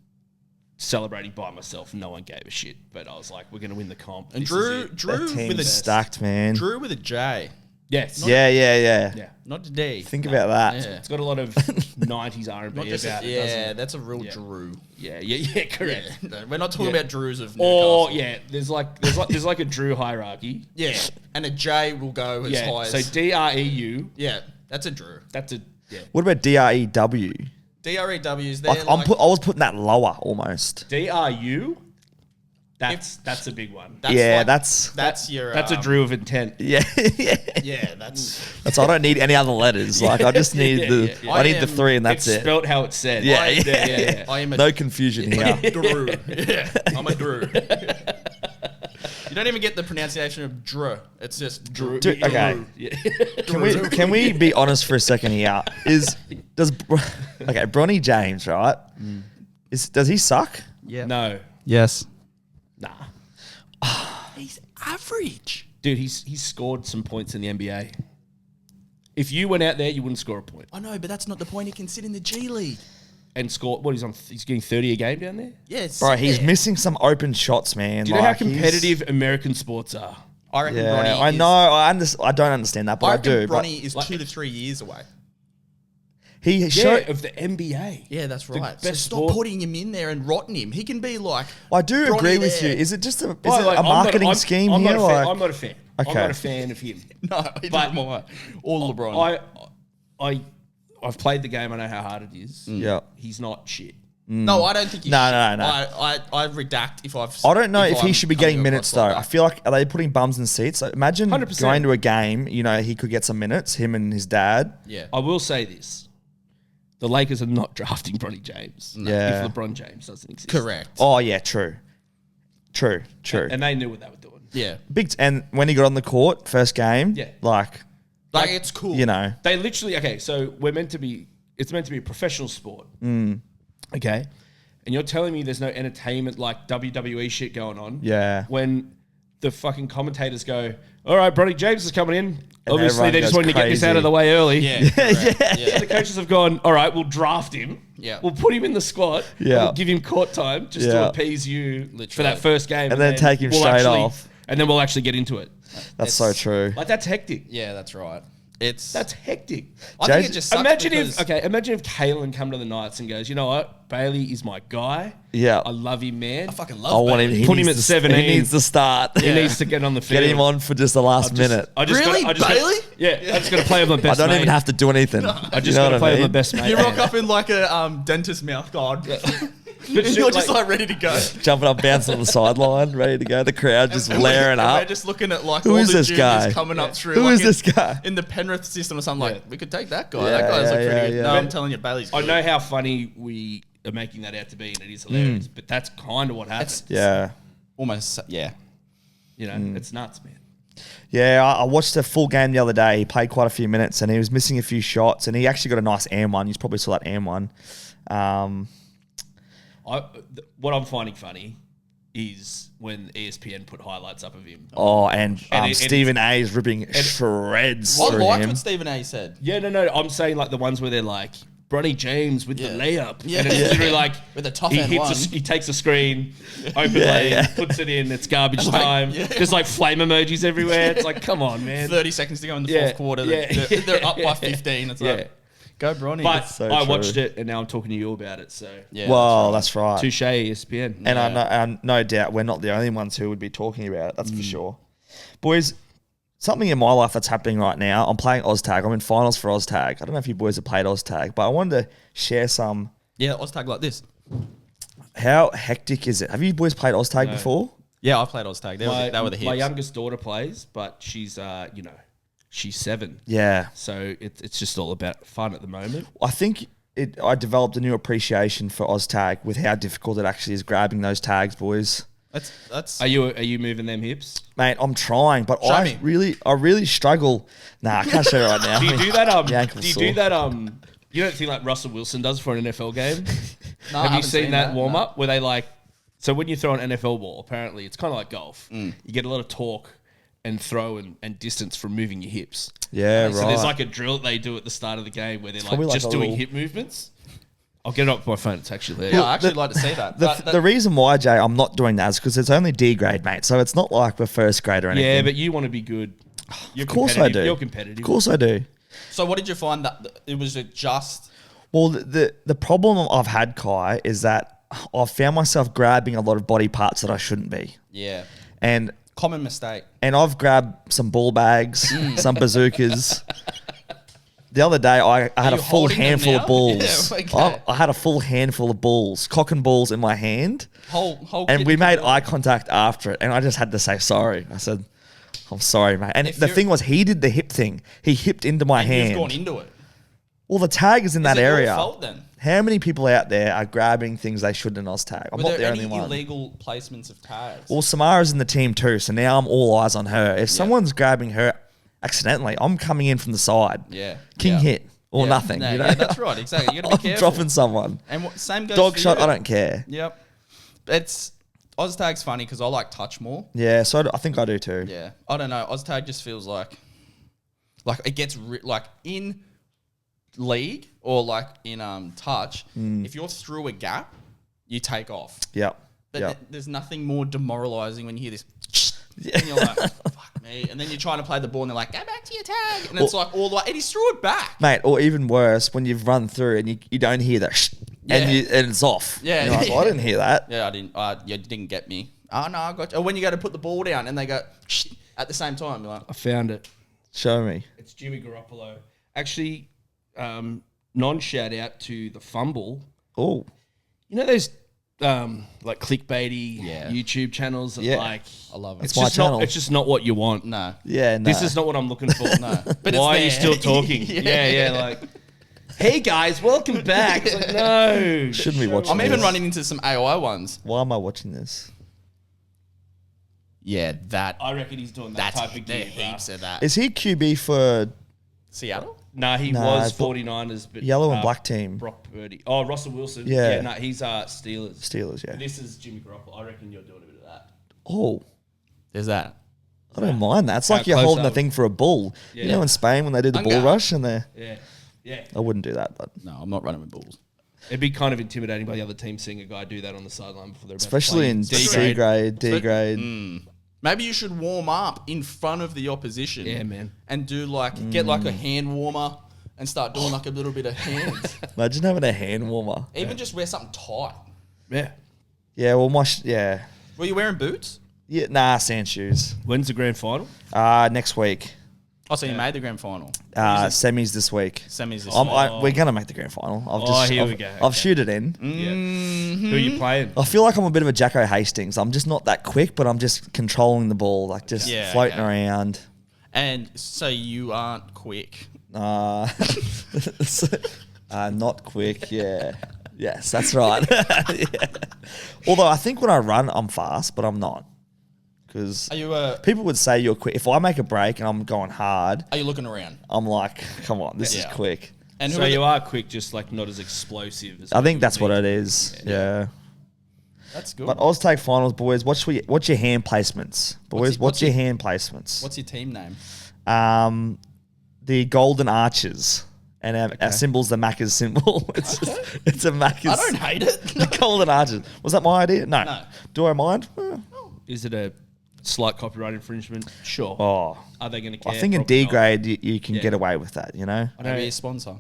celebrating by myself. No one gave a shit, but I was like, "We're going to win the comp." And This Drew is it. That team's with a stacked, man. Drew with a J, Yes. Yeah. Yeah. not a D. Think about that. Yeah. It's got a lot of 90s R&B Not just about it, doesn't yeah, it? that's a real Yeah. Drew. Yeah, correct. No, we're not talking Yeah. about Drews of Newcastle. Or there's like a Drew hierarchy. Yeah, and a J will go as high So as... DREU, yeah, that's a Drew. that's a What about DREW? DREWs, they're I was putting that lower almost. DRU. That's a big one. That's your... That's a Drew of intent. Yeah. Yeah, that's... I don't need any other letters. Like I just need yeah. I need the 3 and that's It's it. spelt how it's said. Yeah, yeah. I am a No confusion here. Drew. Yeah, I'm a Drew. You don't even get the pronunciation of Drew. It's just Drew. Dude, okay. Yeah. Can we be honest for a second here? Bronny James, right? Does he suck? Yeah. No. Yes. Nah. He's average. Dude, he's scored some points in the NBA. If you went out there, you wouldn't score a point. I know, but that's not the point. He can sit in the G League. And score, he's getting 30 a game down there? Yes. Bro, he's missing some open shots, man. Do you know how competitive American sports are? I reckon Yeah, Bronny I is, know. I don't understand that, but I, reckon do. Bronny is like- 2 to 3 years away. He showed. Of the NBA. Yeah, that's right. So best stop sport. putting him in there and rotting him. He can be like... I do Bronny agree with there. you. Is it just a I'm marketing scheme I'm here? Not a fan. Like, I'm not a fan. Okay. I'm not a fan of him. No, he But- doesn't want all LeBron. I've played the game. I know how hard it is. yeah. He's not shit. No, I don't think he No, should. no. I redact if I've... I don't know if he I'm should be coming getting minutes across though. like I feel like are they putting bums in seats? Like, imagine 100%. going to a game. He could get some minutes. Him and his dad. that. Yeah. I will say this. The Lakers are not drafting Bronny James. Yeah. If LeBron James doesn't exist. Correct. Oh yeah, true. And they knew what they were doing. Yeah. And when he got on the court, first game, Yeah. like Like, it's cool. They literally, so it's meant to be a professional sport. Okay. And you're telling me there's no entertainment like WWE shit going on. Yeah. When the fucking commentators go, all right, Bronny James is coming in. Obviously, everyone they just goes wanted to get this crazy. out of the way early. Yeah. correct. Yeah. The coaches have gone, all right, we'll draft him. Yeah. We'll put him in the squad. and Yeah. We'll give him court time just to Yeah. appease you for Literally. that first game. And then take him straight off. And then we'll actually get into it. that's so true. Like, that's hectic. Yeah, that's right. That's hectic. I think James- it just sucks Imagine because- if Kalen come to the Knights and goes, you know what, Bailey is my guy. Yeah. I love him, man. I fucking I love want him. Bailey. He Put him needs at to- 17. He needs to start. He needs to get on the field. Get him on for just the last minute. Really? Bailey? I just got to play with my I best don't mate. even have to do anything. I just got to play with my best mate. You rock up in like a dentist mouth guard. But And you're just like ready to go. Jumping up, bouncing on the sideline, ready to go. The crowd just blaring and up. We're just looking at like Who all is the this juniors guy? coming up through. Who like is this guy? In the Penrith system or something, Yeah. like, we could take that guy. Yeah, That guy's look yeah, pretty good. yeah. No, I'm telling you, Bailey's I good. know how funny we are making that out to be, and it is hilarious. But that's kind of what happens. Yeah. Almost, yeah. You know, it's nuts, man. Yeah, I watched a full game the other day. He played quite a few minutes and he was missing a few shots and he actually got a nice AM one. You probably saw that AM one. What I'm finding funny is when ESPN put highlights up of him. And Stephen A is ripping shreds I through liked him. what Stephen A said. Yeah, no. I'm saying like the ones where they're like Bronny James with Yeah. the layup, Yeah. and it's Yeah. literally like With a tough he end hits one. he takes a screen, open Yeah, lane, yeah. puts it in. It's garbage Like, time. yeah. There's like flame emojis everywhere. It's like, come on, man. 30 seconds to go in the Yeah, fourth quarter. yeah. They're up by 15. It's Yeah. like, go Bronny. But so I true. watched it, and now I'm talking to you about it. So yeah, Well, that's right. touche, ESPN. And I no doubt we're not the only ones who would be talking about it. That's for sure. Boys, something in my life that's happening right now. I'm playing OzTag. I'm in finals for OzTag. I don't know if you boys have played OzTag, but I wanted to share some. Yeah, OzTag like this. How hectic is it? Have you boys played OzTag before? Yeah, I played OzTag. They were the hits. My youngest daughter plays, but she's she's 7. Yeah. So it's just all about fun at the moment. I think I developed a new appreciation for OzTag with how difficult it actually is grabbing those tags, boys. That's Are you moving them hips? Mate, I'm trying, but Show I me. really struggle. Nah, I can't show you right now. Do you do that? The ankle's Do you sore. do that? You don't think like Russell Wilson does for an NFL game? No, I Have you haven't seen that warm no. up where they like? So when you throw an NFL ball, apparently it's kind of like golf. Mm. You get a lot of torque and throw and distance from moving your hips. Yeah, right. So there's like a drill that they do at the start of the game where they're probably like like just a doing little- hip movements. I'll get it up on my phone. It's actually there. Yeah, I actually like to see that. The reason why, Jay, I'm not doing that is because it's only D grade, mate. So it's not like the first grade or anything. Yeah, but you want to be good. You're of course I do. You're competitive. Of course I do. So what did you find that it was just... Well, the problem I've had, Kai, is that I've found myself grabbing a lot of body parts that I shouldn't be. Yeah. And Common mistake. I've grabbed some ball bags, some bazookas. The other day, I had a you full holding them handful now? of balls. Yeah, okay. I had a full handful of balls, cock and balls in my hand. Whole And kit we and made caboodle. eye contact after it. And I just had to say sorry. I said, I'm sorry, mate. And If the you're- thing was, he did the hip thing. He hipped into my And hand. you've gone into it. Well, the tag is in that Is it your area. fault then? How many people out there are grabbing things they shouldn't in Oztag? I'm Were not there the any only one. illegal placements of tags? Well, Samara's in the team too, so now I'm all eyes on her. If someone's grabbing her accidentally, I'm coming in from the side. Yeah. King Yeah. hit or Yeah. nothing. No, you know? yeah, that's right. Exactly. You got to I'm be careful. dropping someone. And same goes Dog for shot, you. I don't care. Yep. It's Oztag's funny because I like touch more. Yeah, so I think I do too. Yeah. I don't know. Oztag just feels like it gets like in league or like in touch. If you're through a gap, you take off. Yep. But Yep. there's nothing more demoralizing when you hear this. And you're like, fuck me. And then you're trying to play the ball and they're like, go back to your tag. And it's like all the way. And he's threw it back. Mate, or even worse, when you've run through and you don't hear that and it's off. Yeah. You're like, well, I didn't hear that. Yeah, I didn't. You didn't get me. Oh, no, I got you. Or when you go to put the ball down and they go at the same time, you're like, I found it. Show me. It's Jimmy Garoppolo. Actually, non-shout out to the fumble. Oh, You know those like clickbaity Yeah. YouTube channels that Yeah. like I love it. It's my channel. it's just not what you want. No. yeah, no. This is not what I'm looking for. No. But Why are it's you there. still talking? yeah, like, hey guys, welcome back. It's like, no. Shouldn't be watching I'm even this. running into some AOI ones. Why am I watching this? Yeah, I reckon he's doing that that's type of there gear. heaps of that. Is he QB for Seattle? Nah, he Nah, was it's 49ers, but yellow and black team? Brock Purdy. Oh, Russell Wilson. Yeah. Nah, he's Steelers. Steelers? Yeah. This is Jimmy Garoppolo. I reckon you're doing a bit of that. Oh, There's that. I don't mind that. It's like How you're close holding are a we? thing for a bull. You Yeah. know, in Spain when they do the bull Unga. rush and they, Yeah. I wouldn't do that, but No, I'm not running with bulls. It'd be kind of intimidating by the other team seeing a guy do that on the sideline before they're about especially to in play C grade, D grade. Maybe you should warm up in front of the opposition. Yeah, man. And do like, get like a hand warmer and start doing like a little bit of hands. Imagine having a hand warmer. Even just wear something tight. Yeah. Yeah, well, Were you wearing boots? sand shoes. When's the grand final? Next week. Oh, so you made the grand final. Semis this week. Semis this We're gonna make the grand final. Here we go. I've Okay. shooted in. Yeah. Who are you playing? I feel like I'm a bit of a Jacko Hastings. I'm just not that quick, but I'm just controlling the ball, like just Yeah, floating okay. around. And so you aren't quick. Not quick. Yeah. Yes, that's right. Yeah. Although I think when I run, I'm fast, but I'm not. Because Are you people would say you're quick. If I make a break and I'm going hard, looking around? I'm like, come on, this is Yeah. quick. And So who are you the, are quick, just like not as explosive as I think you that's would what be. it is. Yeah. That's good. But Oztag finals, boys. What's your hand placements, boys? What's your hand placements? What's your team name? The Golden Arches, and our symbol's the Macca's symbol. It's a Macca's. I don't hate it. The Golden Arches. Was that my idea? No. No. Do I mind? Is it a slight copyright infringement? Sure. Oh, Are they going to care? I think in Probably D not. grade you can Yeah. get away with that. You know. I don't Maybe know. a sponsor.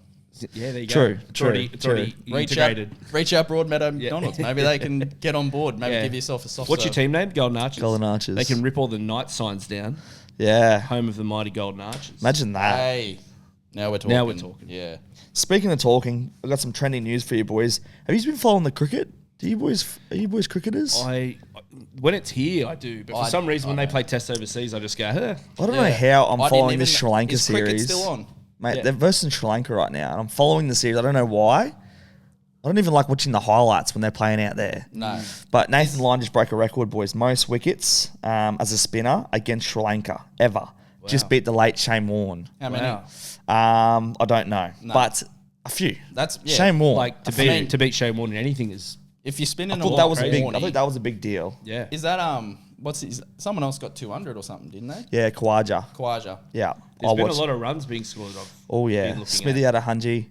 Yeah, there you True, go. It's true, already Reach out, integrated. reach out Broadmeadow McDonald's. Maybe they can get on board. Maybe Yeah. give yourself a soft What's your serve. team name? Golden Arches. Golden Arches. They can rip all the night signs down. Yeah. Home of the mighty Golden Arches. Imagine that. Hey, now we're talking. Now we're talking. Yeah. Speaking of talking, I've got some trending news for you boys. Have you been following the cricket? Are you boys cricketers? When it's here, I do. But for some reason, when they play tests overseas, I just go, huh. I don't know how I'm I didn't following even this Sri know- Lanka is cricket series. still on? Mate, Yeah. they're versing Sri Lanka right now, and I'm following the series. I don't know why. I don't even like watching the highlights when they're playing out there. No. But Nathan Lyon just broke a record, boys. Most wickets as a spinner against Sri Lanka ever. Just beat the late Shane Warne. How many? Wow. I don't know. But A few. That's Shane Warne. Like to beat Shane Warne in anything is If you're spinning I thought that was a big. I think that was a big deal. yeah. Is that someone else got 200 or something, didn't they? Yeah, Kawaja. Yeah, There's been a lot of runs being scored off. Oh yeah, Smithy at. had 100.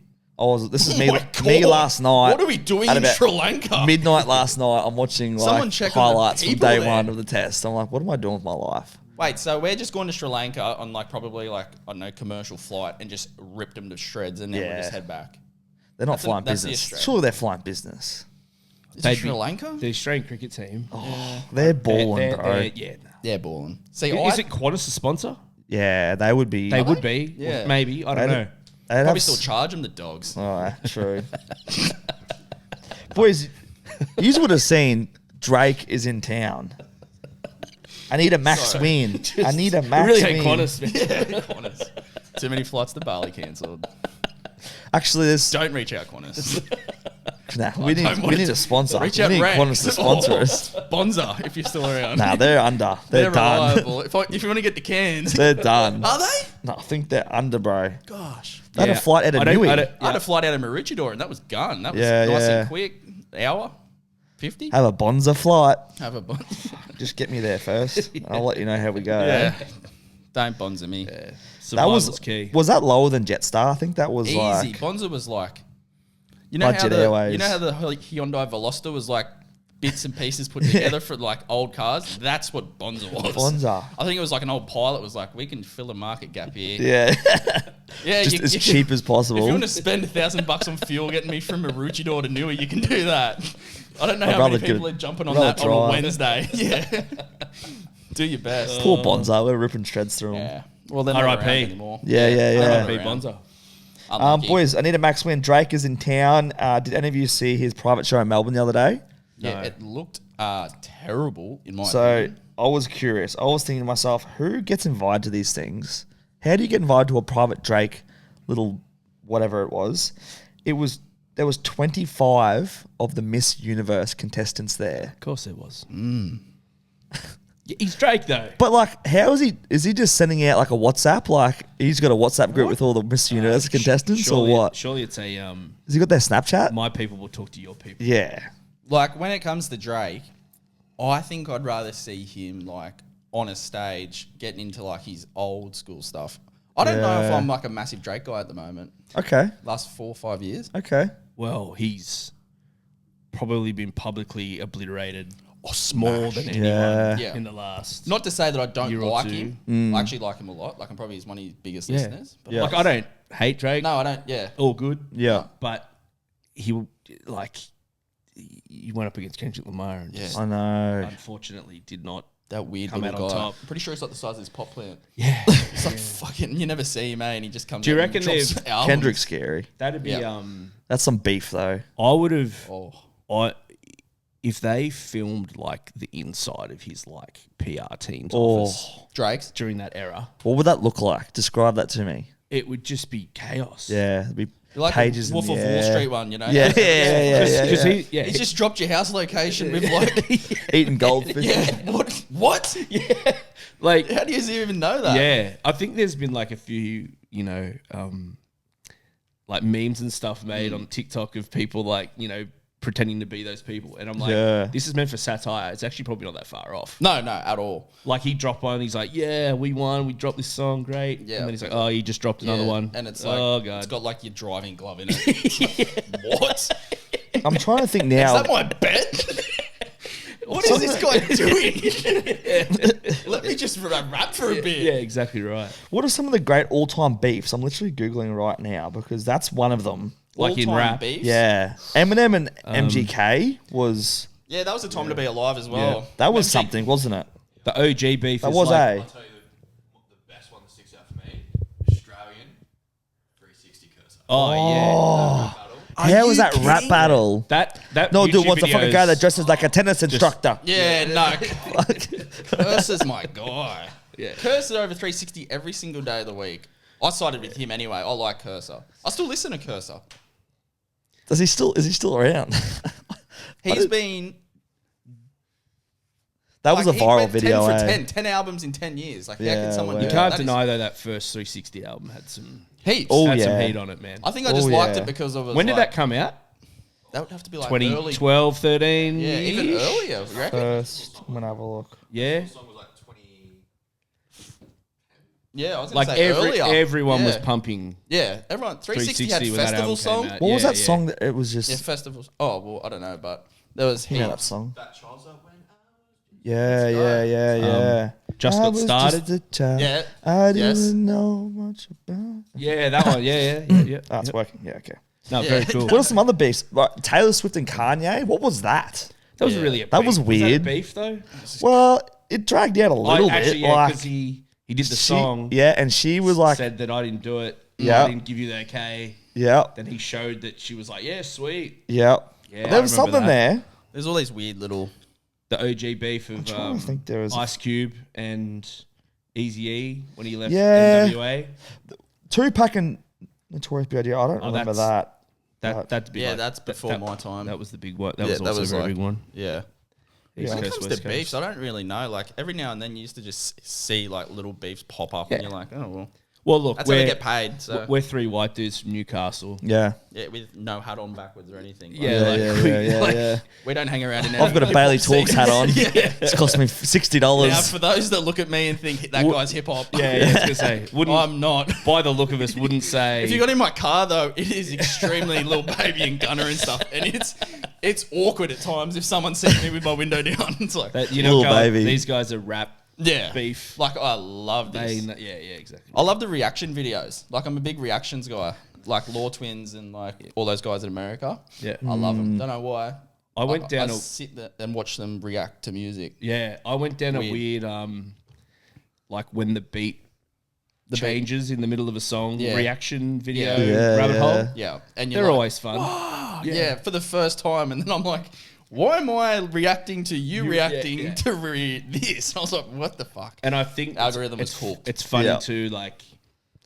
This is Oh me. my God. Me last night. What are we doing at in about Sri Lanka? Midnight last night. I'm watching Someone like check on the highlights from people day there. one of the test. I'm like, what am I doing with my life? Wait, so we're just going to Sri Lanka on like probably like, I don't know, commercial flight and just ripped them to shreds and then we'll just head back. They're not That's flying that's the business. Australia. Surely they're flying business. Is it Sri Lanka? The Australian cricket team. They're balling, bro. Yeah. Nah. They're balling. See, Is it Qantas a sponsor? Yeah, they would be. They would be. Yeah. Maybe. I don't know. They'd probably have still charge them the dogs. Oh, true. Boys, you would have seen Drake is in town. I need a max win. I need a max really win. hate Qantas. Man. Yeah, Qantas. Too many flights to Bali cancelled. Actually, there's Don't reach out, Qantas. nah, we need a sponsor. Reach We out, need Rank. Qantas to sponsor us. Bonza, if you're still around. Nah, they're under. They're done. reliable. If you want to get the cans. They're done. Are they? No, I think they're under, bro. Gosh. They had a flight out of Newey. I had a flight out of Maroochydore and that was gone. That was Yeah, nice yeah. and quick. Hour? 50? Have a Bonza flight. Have a Bonza. Just get me there first. and I'll let you know how we go. Yeah. Don't Bonza me. That Survival's was key. Was that lower than Jetstar? I think that was Easy. like Bonza was like, you know how Budget Airways. you know how the Hyundai Veloster was like bits and pieces put together for like old cars? That's what Bonza was. Bonza. I think it was like an old pilot was like, we can fill a market gap here. Yeah. Yeah, Just as cheap as possible. If you want to spend $1,000 on fuel getting me from Maroochydore to Newey, you can do that. I don't know I'd how many rather people get- are jumping on rather that on a drive. Wednesday. Yeah. Do your best. Poor Bonza, we're ripping shreds through him. Yeah. Well, they're not R.I.P. around anymore. Yeah, yeah, yeah. they're not P. around. Bonza. Unlucky. Boys, I need a max win. Drake is in town. Did any of you see his private show in Melbourne the other day? Yeah, No. it looked terrible in my So opinion. I was curious. I was thinking to myself, who gets invited to these things? How do you get invited to a private Drake little whatever it was? There was 25 of the Miss Universe contestants there. Of course there was. Yeah, he's Drake though. But like, how is he? Is he just sending out like a WhatsApp? Like he's got a WhatsApp group with all the Miss Universe contestants, surely, or what? Surely it's a Has he got their Snapchat? my people will talk to your people. Yeah. Like when it comes to Drake, I think I'd rather see him like on a stage getting into like his old school stuff. I don't know if Yeah. I'm like a massive Drake guy at the moment. Okay. Last 4 or 5 years. Okay. Well, he's probably been publicly obliterated Oh, more than anyone Yeah. Yeah. in the last. Not to say that I don't Year or like two. him. I actually like him a lot. Like I'm probably one of his biggest Yeah. listeners. But Yeah. Like I don't hate Drake. no, I don't. Yeah. All good. Yeah. But he like he went up against Kendrick Lamar and Yeah. just I know. unfortunately did not. That weird Come little out guy. on top. Pretty sure he's like the size of his pop plant. Yeah, It's like fucking. You never see him, and he just comes. Do you out and reckon drops they've- albums. Kendrick's scary. that'd be Yeah. That's some beef though. I would have. Oh, If they filmed like the inside of his like PR team's Oh. office Drake's. during that era, What would that look like? Describe that to me. it would just be chaos. Yeah. It'd be Like pages the Wolf in the of Wall air. Street one, you know? Yeah, yeah. Because yeah. He's just dropped your house location with like, Eating goldfish. yeah, what? yeah, like How do you even know that? yeah. I think there's been like a few, like memes and stuff made on TikTok of people like pretending to be those people, and I'm like, Yeah. this is meant for satire. It's actually probably not that far off. No, at all. Like he dropped one, he's like, yeah, we won, we dropped this song, great. Yeah. And then he's like, oh, you just dropped another Yeah, one. and it's like, oh god, it's got like your driving glove in it. It's like, what? I'm trying to think Is now. that my bet? What is this guy doing? Let me just rap for a bit. yeah, exactly right. What are some of the great all-time beefs? I'm literally Googling right now because that's one of them. Like in All-time rap. beefs? Yeah. Eminem and MGK was... Yeah, that was a time to be alive as well. That was MG something, wasn't it? The OG beef That is was like, a... I'll tell you the best one that sticks out for me. Australian 360 cursor. oh yeah. Battle. How was that rap battle? That No, dude, YouTube what's the fucking videos- guy that dresses like a tennis instructor? Yeah, no. Cursor's my guy. Yeah. Cursor over 360 every single day of the week. I sided with him anyway. I like Cursor. I still listen to Cursor. Is he still around? He's been That was a he viral went video. 10 for eh? 10 albums in 10 years. Like, how Yeah, can someone well. do You that? Can't That is deny though that first 360 album had some heaps. Oh, had some yeah. heat on it, man. I think I just Oh, liked yeah. it because of When did that come out? That would have to be like early. 2012, 13. Yeah, even earlier. You reckon? First, I'm gonna have a look. Yeah. The song was like 20. Yeah, I was going to Like say earlier. everyone was Yeah. pumping Yeah, everyone. 360 had 360 when that festival album song. came out. What was Yeah, that song? That it was just Yeah, festivals. Oh well, I don't know, but there was yeah, that heaps. song. That Charles up when Yeah, yeah. Just I Got was Started. just a child. Yeah. I Yes. didn't know much about. Yeah, that one. Yeah. Oh, it's working. Yeah, okay. No, very cool. What are some other beefs? Like Taylor Swift and Kanye. What was that? That was really a beef. That was that a weird. beef though? Well, it dragged out a little Actually, bit. yeah, like because he did the she- song. Yeah, and she was like, said that I didn't do it. Yeah. I didn't give you the okay. yeah, Then he showed that she was like, yeah, sweet. yeah. Yeah, There I was remember something that. there. There's all these weird little. The OG beef of trying to think there was- Ice Cube and Eazy-E when he left Yeah. NWA. Tupac and Notorious B.I.G. I don't remember that's- that. That'd be Yeah, like, that's before my time. That was the big one. That Yeah, was that also was a very like- big one. Yeah. East When it Coast, comes West to Coast. beefs, I don't really know. Like every now and then, you used to just see like little beefs pop up, and Yeah. you're like, oh well, Well, look, that's how they get paid. So we're three white dudes from Newcastle. Yeah, yeah, with no hat on backwards or anything. Like, Yeah, like, yeah. we don't hang around in. I've got a any Bailey hip-hop Talks hat on. scene. Yeah. It's cost me $60. Now, for those that look at me and think that guy's hip hop, Yeah, I was gonna say, wouldn't I'm not. by the look of us, wouldn't say. If you got in my car though, it is extremely Lil Baby and Gunner and stuff, and it's awkward at times if someone sees me with my window down. It's like, that, Lil Baby. these guys are rap yeah, beef. Like I love They, this. yeah, exactly. I love the reaction videos. Like I'm a big reactions guy. Like Law Twins and like all those guys in America. Yeah. I love them. Don't know why. I went down I a sit there and watch them react to music. Yeah, I went down Weird. a weird like when the beat changes in the middle of a song Yeah. reaction video Yeah, rabbit yeah. hole. Yeah, and you're They're like, always fun. yeah, for the first time, and then I'm like, why am I reacting to you reacting yeah. to this? And I was like, what the fuck? And I think Algorithm is it's cooked. It's funny Yeah. too, like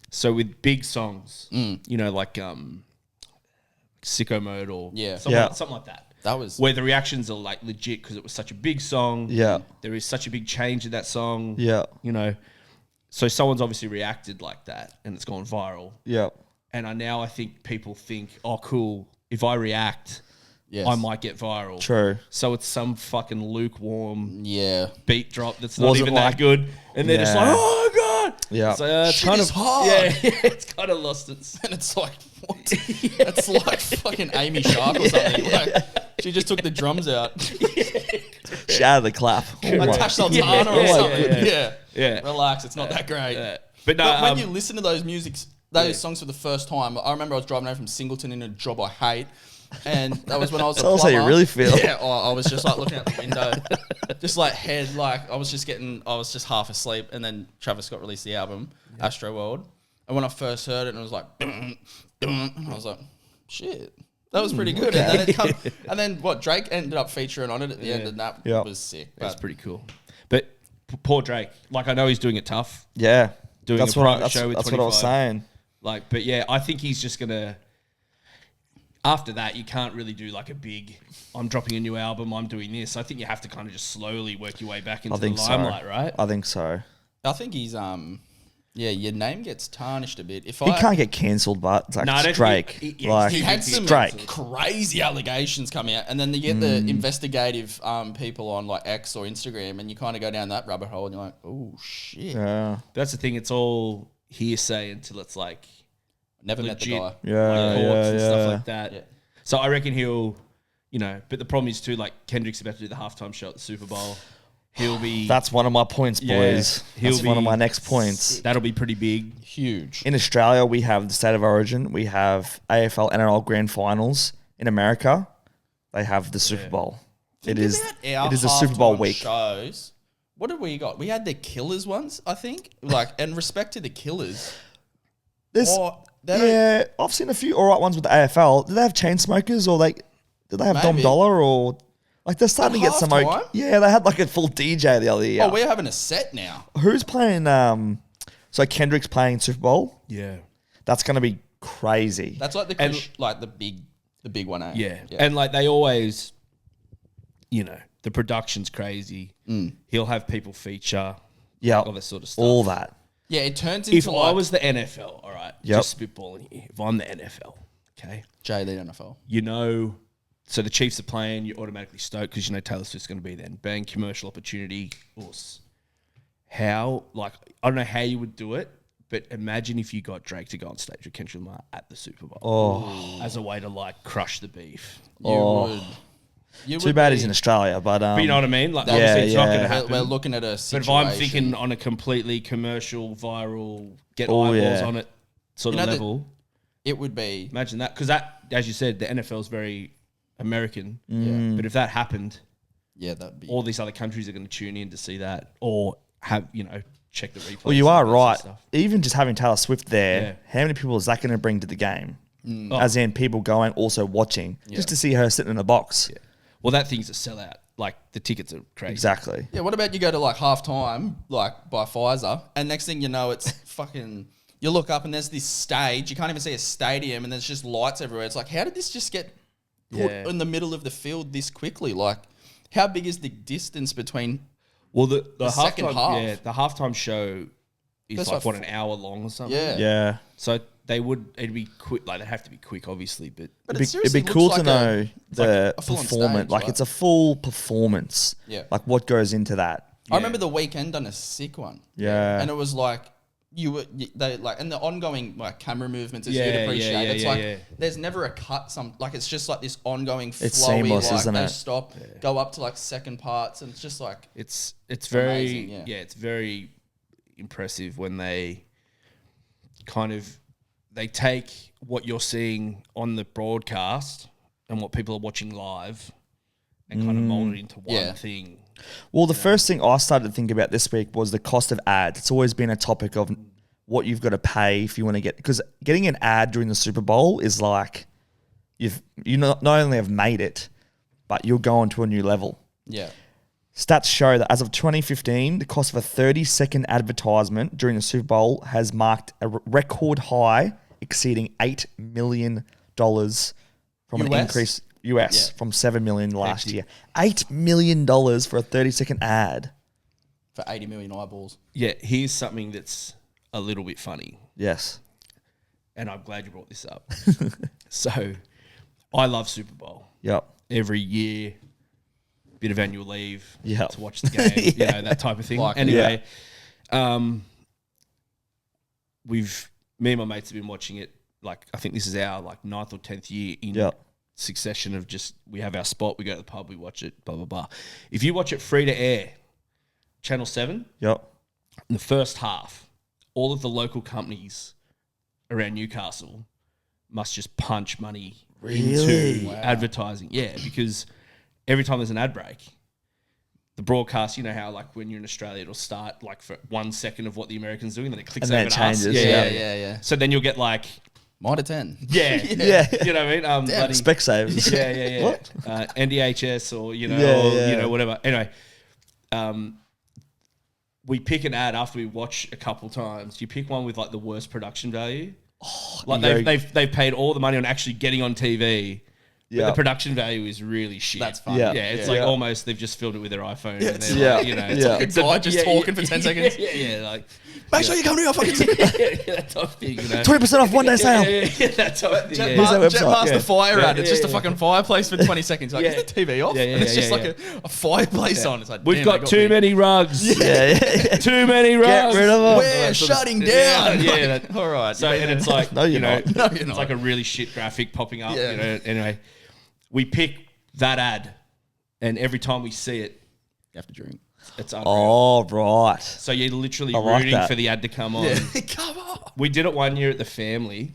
so with big songs, you know, like Sicko Mode or Yeah. something like that. That was Where the reactions are like legit because it was such a big song. Yeah. There is such a big change in that song. Yeah. You know. So someone's obviously reacted like that and it's gone viral. Yeah. And I think people think, oh, cool, if I react, yes. I might get viral. True. So it's some fucking lukewarm Yeah. beat drop that's not Wasn't even like- that good. And they're just like, Yeah. oh, God. Yeah. So it's Shit kind is of hard. Yeah, it's kind of lost its. And it's like, what? It's like fucking Amy Shark or something. Like, she just took the drums out. Shout out the clap. Oh Like my- Tash Sultana Yeah, or yeah, something. yeah. Yeah. Yeah. Relax, it's not that great. But no, But when you listen to those songs for the first time, I remember I was driving home from Singleton in a job I hate, and that was when I was a Tell us how you plumber. really feel. Yeah, I was just like looking out the window, just like head, like I was just half asleep, and then Travis Scott released the album Astro World, and when I first heard it, it was like, I was like, shit. That was pretty good, and then what Drake ended up featuring on it at the end, and that was sick. that's But pretty cool. But poor Drake, like I know he's doing it tough. Yeah. Doing That's a what private show with that's what I was 25. saying. Like, but yeah, I think he's just gonna. After that, you can't really do like a big. I'm dropping a new album. I'm doing this. I think you have to kind of just slowly work your way back into I think the so. limelight, right? I think so. I think he's your name gets tarnished a bit. If He can't get cancelled, but it's like No, I don't it's Drake. think he- like He had it's some Drake. crazy allegations come out, and then you get the investigative people on like X or Instagram, and you kind of go down that rabbit hole, and you're like, oh shit, Yeah. That's the thing. It's all hearsay until it's like never met the legit, guy. Yeah, like courts and yeah. stuff like that. Yeah. So I reckon he'll, but the problem is too, like Kendrick's about to do the halftime show at the Super Bowl. He'll be That's one of my points, Yeah, boys. he'll That's one of be my next points. that'll be pretty big. Huge. In Australia, we have the State of Origin. We have AFL NRL Grand Finals. In America, they have the Super Bowl. It is a Super Bowl week. Shows. What did we got? We had the Killers ones, I think. Like, and respect to the Killers. There's, They don't- yeah, I've seen a few alright ones with the AFL. Did they have chain smokers or did they have Dom Maybe. Dollar or like they're starting to get some halftime? Yeah, they had like a full DJ the other year. Oh, we're having a set now. Who's playing so Kendrick's playing Super Bowl? Yeah. That's gonna be crazy. That's like the big one. Eh? Yeah. And like they always, The production's crazy. He'll have people feature. Yeah, all that sort of stuff. all that. Yeah, it turns into If I was the NFL, all right, Yep. just spitballing here. If I'm the NFL, okay, J League NFL. you know, so the Chiefs are playing, you're automatically stoked because you know Taylor Swift's going to be there. Bang, commercial opportunity. How, like, I don't know how you would do it, but imagine if you got Drake to go on stage with Kendrick Lamar at the Super Bowl as a way to, like, crush the beef. Too bad he's in Australia, but But you know what I mean? Like, Yeah, obviously it's not yeah. going to happen. We're looking at a But situation. if I'm thinking on a completely commercial, viral, get Oh, eyeballs yeah. on it sort You of know, level, it would be. imagine that. Because that, as you said, the NFL is very American. But if that happened, Yeah, that'd be. all these other countries are going to tune in to see that or have, you know, check the replay. well, you are right. Even just having Taylor Swift there, Yeah. how many people is that going to bring to the game? As in people going, also watching, just to see her sitting in a box. Yeah. Well, that thing's a sellout. Like, the tickets are crazy. Exactly. Yeah, what about you go to like half time, like by Pfizer, and next thing you know, it's fucking. You look up and there's this stage. You can't even see a stadium, and there's just lights everywhere. It's like, how did this just get put Yeah. in the middle of the field this quickly? Like, how big is the distance between? Well, the second halftime, half. yeah, the halftime show is That's like, like what, an hour long or something? Yeah, Yeah. So it'd be quick. Like, they'd have to be quick, obviously, but But It'd be seriously cool looks to like know the a full-on performance. stage, Like, right? it's a full performance. Yeah. Like, what goes into that? I remember the Weekend done a sick one. Yeah. and it was like. They like, and the ongoing like camera movements as Yeah, you'd yeah, appreciate. yeah, It's yeah, like yeah. there's never a cut. Like it's just like this ongoing flowy. It's seamless, like, isn't they it? stop, go up to like second parts, and it's just like it's very amazing, yeah. it's very impressive when they kind of they take what you're seeing on the broadcast and what people are watching live and kind of mold it into one Yeah. thing. Well, the first thing I started to think about this week was the cost of ads. It's always been a topic of what you've got to pay if you want to get, because getting an ad during the Super Bowl is like you not only have made it, but you're going to a new level. yeah. Stats show that as of 2015, the cost of a 30-second advertisement during the Super Bowl has marked a record high, exceeding $8 million from an US? increase US Yeah. from $7 million last Hectic. year. $8 million for a 30-second ad. For 80 million eyeballs. Yeah, here's something that's a little bit funny, Yes. and I'm glad you brought this up. So, I love Super Bowl. Yep. Every year, bit of annual leave Yep. to watch the game, you know, that type of thing. Like it. Anyway, me and my mates have been watching it, like, I think this is our, like, 9th or 10th year in Yep. succession of just, we have our spot, we go to the pub, we watch it, blah, blah, blah. If you watch it free to air, Channel 7, Yep. in the first half, all of the local companies around Newcastle must just punch money Really? into advertising. Yeah, because every time there's an ad break, the broadcast, you know how like when you're in Australia, it'll start like for 1 second of what the American's doing, then it clicks And then over it to us. changes, Yeah, yeah. Yeah. So then you'll get like, Mine to 10. yeah, Yeah. you know what I mean? Bloody, Specsavers. yeah. What? NDHS or, you know, Yeah, or, yeah. you know, whatever. Anyway, we pick an ad after we watch a couple times. You pick one with like the worst production value. Like you they've paid all the money on actually getting on TV. But Yeah. the production value is really shit. That's fun. Yeah. Yeah, it's Yeah. like almost they've just filled it with their iPhone. And they're Yeah. like, you know, Yeah. it's Guy just talking for 10 seconds. Yeah, like Make sure you come to our fucking that type of thing, you know. 20% off one day sale. Yeah, that type of thing. Jet, yeah. Here's our website. Master Yeah. Fire Yeah, ad. It's yeah, just a yeah. fucking fireplace for 20 seconds. Like, Yeah. is the TV off? Yeah, yeah, and it's yeah, just yeah, like a fireplace on. It's like, We've damn, got they too me. many rugs. Yeah. Too many rugs. Get rid of them. We're shutting down. Yeah, Like, that- all right. So and it's like No, you're you know, not. No, you're it's not. like a really shit graphic popping up. Yeah. You know. Anyway, we pick that ad, and every time we see it, you have to drink. it's unreal. Oh, right. So you're literally I like rooting that. for the ad to come on. Come on. We did it one year at the Family,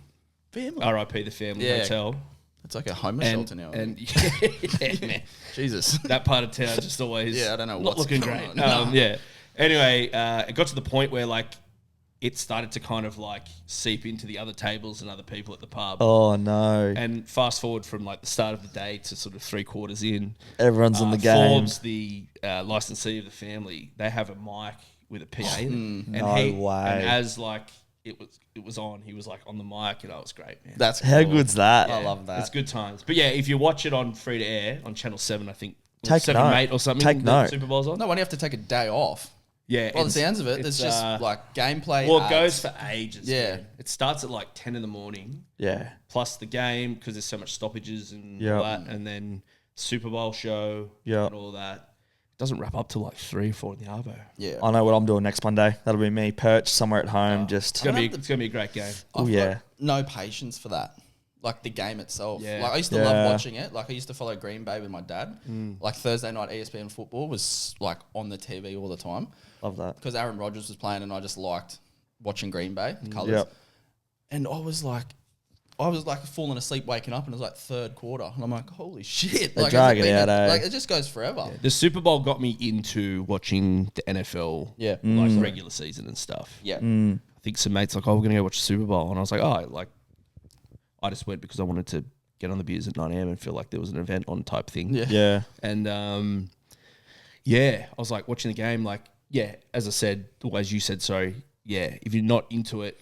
Family. RIP the Family Yeah. Hotel, It's like a homeless and shelter now. yeah, man, Jesus. that part of town just always Yeah, I don't know not what's looking going great. on. No. Yeah. Anyway, it got to the point where like it started to kind of like seep into the other tables and other people at the pub. Oh, no. And fast forward from like the start of the day to sort of 3/4 in, Everyone's in the game. Forbes, the licensee of the Family, they have a mic with a PA in it. And No way. And as like it was on, he was like on the mic, and it was great, man. That's How cool. good's that? I love that. It's good times. But yeah, if you watch it on free to air on Channel 7, I think Take 7 note. mate or something. Take that note. Super Bowl's on. No, when you have to take a day off. Yeah. By the sounds of it, it's there's just like gameplay. Well, it ads. goes for ages. Yeah. Man. It starts at like 10 in the morning, Yeah. plus the game because there's so much stoppages and Yep. all that, and then Super Bowl show Yep. and all that. It doesn't wrap up till like 3 or 4 in the arvo. Yeah. I know what I'm doing next Monday. That'll be me perched somewhere at home. It's Just gonna be a great game. oh yeah. got no patience for that. Like the game itself. Yeah. Like I used to Yeah. love watching it. Like I used to follow Green Bay with my dad. Like Thursday night ESPN football was like on the TV all the time Love that. because Aaron Rodgers was playing and I just liked watching Green Bay colours. Yep. And I was like falling asleep, waking up, and it was like third quarter, and I'm like, holy shit! They Like, drag has it out, eh? Like it just goes forever. The Super Bowl got me into watching the NFL, Yeah. like regular season and stuff. Yeah. Mm. I think some mates like, oh, we're gonna go watch the Super Bowl, and I was like, oh, like I just went because I wanted to get on the beers at 9 a.m. and feel like there was an event on type thing. Yeah. Yeah. And yeah, I was like watching the game, like, yeah, as I said, or as you said, sorry, yeah, if you're not into it,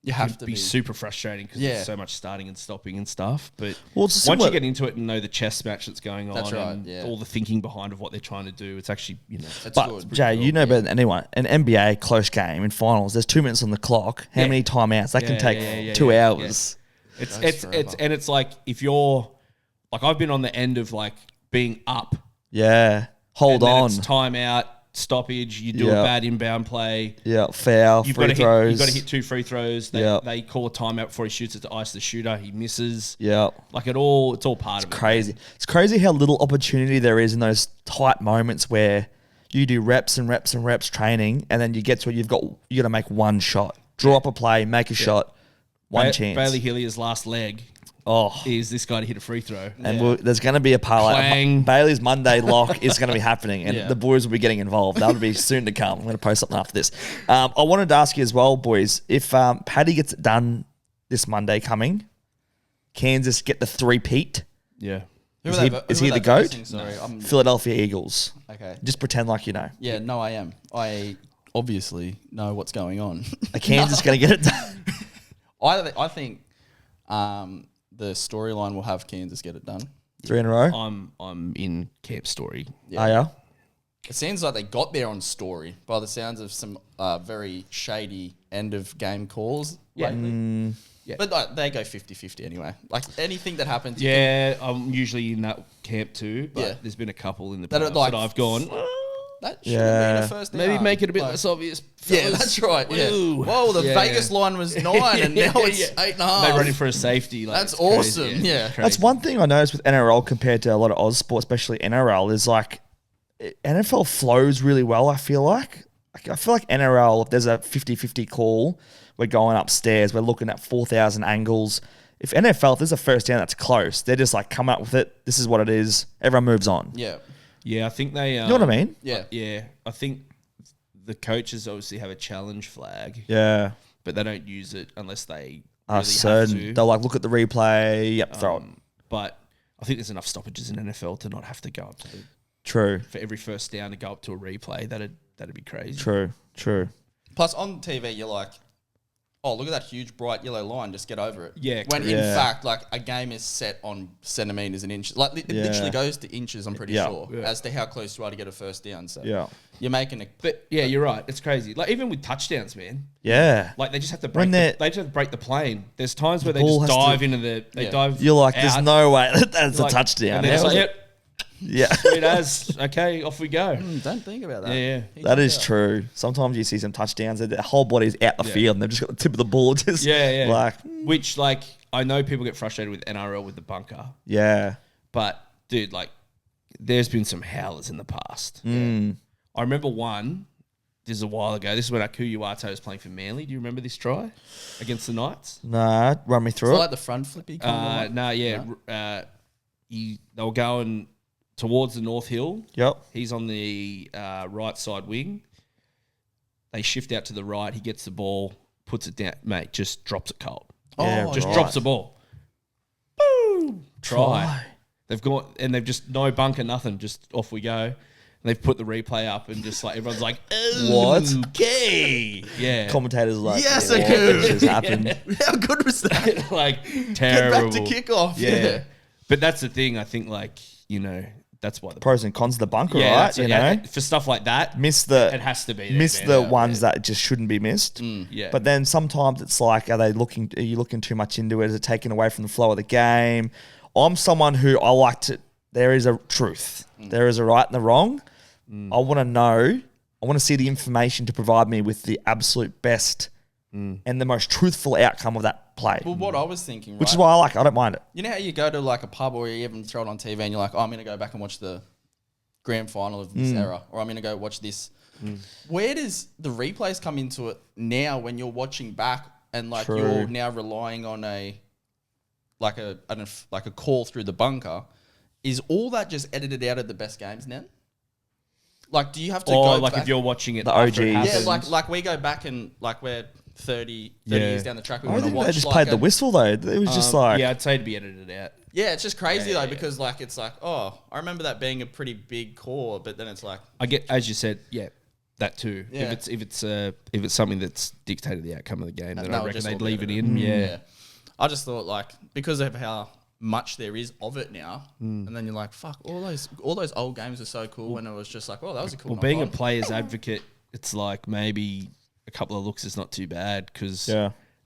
You have it'd to be be. super frustrating because Yeah. there's so much starting and stopping and stuff. But Well, it's once similar- you get into it and know the chess match that's going on, That's right, and yeah. all the thinking behind of what they're trying to do, it's actually, It's But good. Jay, you know better than anyone. An NBA close game in finals, there's 2 minutes on the clock. How Yeah. many timeouts? That can Yeah, take yeah, 2 yeah, hours. It's like if you're like I've been on the end of like being up, Yeah. Hold and then on. it's timeout, stoppage, you do Yeah. a bad inbound play. Yeah. Foul. You've Free got to throws. hit. You've got to hit 2 free throws. They, Yeah. they call a timeout before he shoots it to ice the shooter. He misses. Yeah. Like it's all part of it. Crazy. It's crazy how little opportunity there is in those tight moments where you do reps and reps and reps training, and then you get to it. You got to make one shot, draw up a play, make a shot, one chance. Bailey Hillier's last leg Oh, is this guy to hit a free throw. and there's going to be a parlay. Clang. Bailey's Monday lock is going to be happening, and Yeah. the boys will be getting involved. That'll be soon to come. I'm going to post something after this. I wanted to ask you as well, boys, if Paddy gets it done this Monday coming, Kansas get the three-peat, Yeah. Who Is are he- they- is who he are the they GOAT? facing? Sorry, I'm Philadelphia Eagles. okay. Just pretend like you know. Yeah, no, I am. I obviously know what's going on. Are Kansas going to get it done? I think the storyline will have Kansas get it done. 3 in a row? I'm in camp story. Yeah. Oh, yeah? It seems like they got there on story by the sounds of some very shady end of game calls lately. Yeah. But like, they go 50-50 anyway. Like anything that happens, Yeah, I'm usually in that camp too, but Yeah. there's been a couple in the That are past like- that I've gone. that should have been a first Maybe down. make it a bit Like, less obvious. Yeah, fellas. that's right. Yeah. Woo. Whoa, the Yeah, Vegas yeah. line was 9 and now it's 8.5. They're running for a safety. Like, That's it's crazy. awesome, yeah. it's That's crazy. one thing I noticed with NRL compared to a lot of Oz sport, especially NRL, is like NFL flows really well, I feel like. I feel like NRL, if there's a 50-50 call, we're going upstairs, we're looking at 4,000 angles. If NFL, if there's a first down that's close, they're just like, come up with it. This is what it is. Everyone moves on. Yeah. Yeah, I think they. You know what I mean? Yeah. Yeah, I think the coaches obviously have a challenge flag, Yeah. but they don't use it unless they Are really have certain. to. They'll like look at the replay. Yep, throw it. But I think there's enough stoppages in NFL to not have to go up to True. for every first down to go up to a replay. That'd be crazy. True. Plus, on TV, you're like, oh, look at that huge bright yellow line. Just get over it. Yeah, When in Yeah. fact, like a game is set on centimeters and inches. Like it Yeah. literally goes to inches. I'm pretty Yeah. sure Yeah. as to how close you are to get a first down. So Yeah. you're making a. But yeah, you're right. It's crazy. Like even with touchdowns, man. Yeah. Like they just have to When break. they're- They just have to break the plane. There's times where they ball just has to- dive into the. They Yeah. dive. You're like, there's out, no way that's like- a touchdown. And then it's How like, is yep, Yeah. sweet as. Okay, off we go. Don't think about that. Yeah. That is true. Sometimes you see some touchdowns that their whole body's out the Yeah. field and they've just got the tip of the ball just Yeah. like, Which like I know people get frustrated with NRL with the bunker, yeah. but dude, like there's been some howlers in the past. Mm. I remember one. This is a while ago. This is when Akuuato was playing for Manly. Do you remember this try against the Knights? Nah, run me Is through it it. like the front flippy? kind of No, yeah. They were going towards the North Hill. Yep. He's on the right side wing. They shift out to the right. He gets the ball, puts it down. Mate, just drops it cold. Yeah, Oh, Just right. drops the ball. Boom! Try. Try. They've got, and they've just no bunker, nothing. Just off we go. And they've put the replay up and just like, everyone's like, What? Okay. Yeah. Commentators are like, Yes, yeah, I what do. just happened. How good was that? Like, Get terrible. back to kickoff. Yeah. Yeah. But that's the thing. I think, like, you know, that's why the pros and cons of the bunker, right? that's You it, know, for stuff like that, miss the it has to be there, miss man. the ones that just shouldn't be missed. Yeah. But then sometimes it's like, are you looking too much into it? Is it taking away from the flow of the game? I'm someone who I like to. There is a truth. There is a right and a wrong. I want to know. I want to see the information to provide me with the absolute best and the most truthful outcome of that play. Well, what I was thinking, right? Which is why I like it. I don't mind it. You know how you go to like a pub or you even throw it on TV and you're like, oh, I'm going to go back and watch the grand final of this era, or I'm going to go watch this. Where does the replays come into it now when you're watching back and like you're now relying on a call through the bunker? Is all that just edited out of the best games now? Like, do you have to go like back? if you're watching it, The after it OGs. Yeah, happens? like we go back and like we're 30 years down the track. We I want to think watch. they just like played the a- whistle though. It was just like, yeah, I'd say it'd be edited out. Yeah, it's just crazy though because like it's like, oh, I remember that being a pretty big core, but then it's like, I get, as you said, that too. Yeah. If it's something that's dictated the outcome of the game, then no, I reckon just they'd all be leave it edited. in. Yeah. I just thought like because of how much there is of it now, and then you're like, fuck, all those old games are so cool, and it was just like, oh, that was a cool. Well, being a night. player's advocate, it's like maybe a couple of looks is not too bad because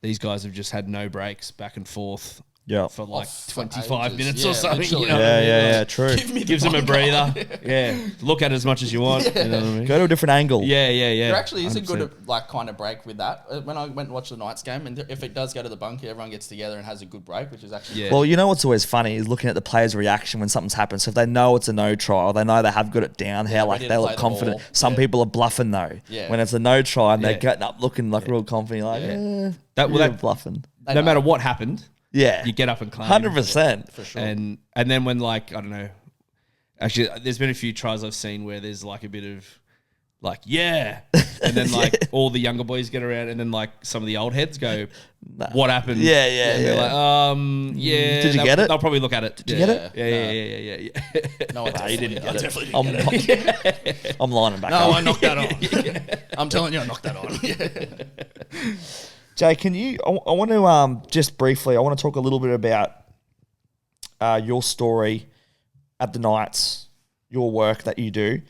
these guys have just had no breaks back and forth for like for 25 ages. minutes Yeah, or something. literally. You know what I mean? Like, true. Give me the gives them a bunker. breather. Yeah, look at it as much as you want. You know what I mean? Go to a different angle. Yeah. There actually is a 100%. good like kind of break with that. When I went and watched the Knights game, and if it does go to the bunker, everyone gets together and has a good break, which is actually Well, you know what's always funny is looking at the players' reaction when something's happened. So if they know it's a no try, or they know they have got it down, how like ready they to look play the confident. ball. Some Yeah. people are bluffing though. Yeah. When it's a no try and they're Yeah. getting up looking like real confident, like you're bluffing. No matter what happened, Yeah, you get up and claim. 100%. for sure. And then when like, I don't know, actually there's been a few tries I've seen where there's like a bit of like, and then like all the younger boys get around and then like some of the old heads go, what happened? Yeah. And they're like, Did you get it? They'll probably look at it. Did you get it? Yeah. No, I definitely didn't get it. definitely I'm lining back No, up. I knocked that on. I'm telling you, I knocked that on. Jay, can you? I want to just briefly. I want to talk a little bit about your story at the Knights, your work that you do.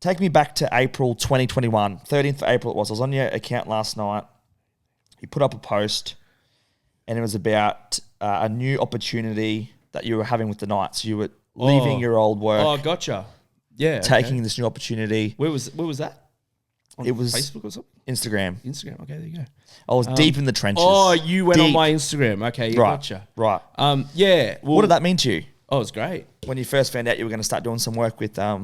Take me back to April 2021, 13th of April it was. I was on your account last night. You put up a post, and it was about a new opportunity that you were having with the Knights. You were leaving your old work, Oh, gotcha. Yeah. taking this new opportunity. Where was that? On It was Facebook or something? Instagram. Instagram. Okay, there you go. I was deep in the trenches. Oh, you went on Deep. my Instagram. Okay, yeah, Right, gotcha. right. Yeah. Well, What did that mean to you Oh, it was great. when you first found out you were going to start doing some work with I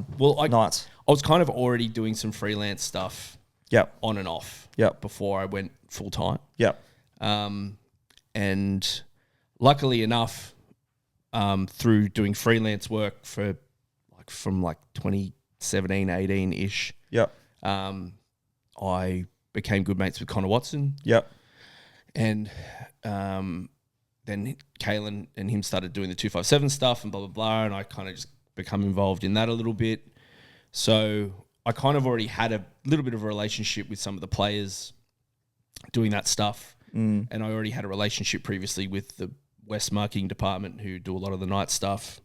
Knights? I was kind of already doing some freelance stuff Yep, on and off. Yep. Before I went full time. yep, And luckily enough, through doing freelance work from 2017, 18 ish, yep, I became good mates with Connor Watson, yep. and then Kalen and him started doing the 257 stuff and blah blah blah, and I kind of just become involved in that a little bit. So I kind of already had a little bit of a relationship with some of the players doing that stuff. And I already had a relationship previously with the West marketing department who do a lot of the night stuff.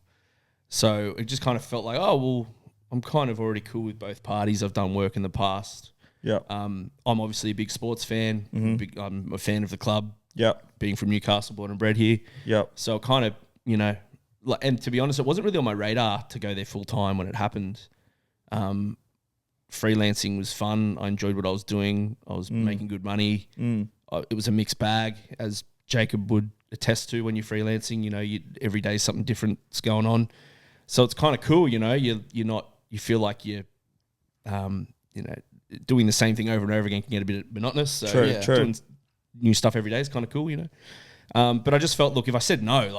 So it just kind of felt like, oh, well, I'm kind of already cool with both parties. I've done work in the past. Yep. I'm obviously a big sports fan. I'm a fan of the club, Yep. being from Newcastle, born and bred here. Yep. So kind of, and to be honest, it wasn't really on my radar to go there full time when it happened. Freelancing was fun. I enjoyed what I was doing. I was making good money. It was a mixed bag, as Jacob would attest to when you're freelancing. Every day something different's going on. So it's kind of cool, you feel like you're, doing the same thing over and over again can get a bit monotonous. So True, true. doing new stuff every day is kind of cool, But I just felt, look, if I said no,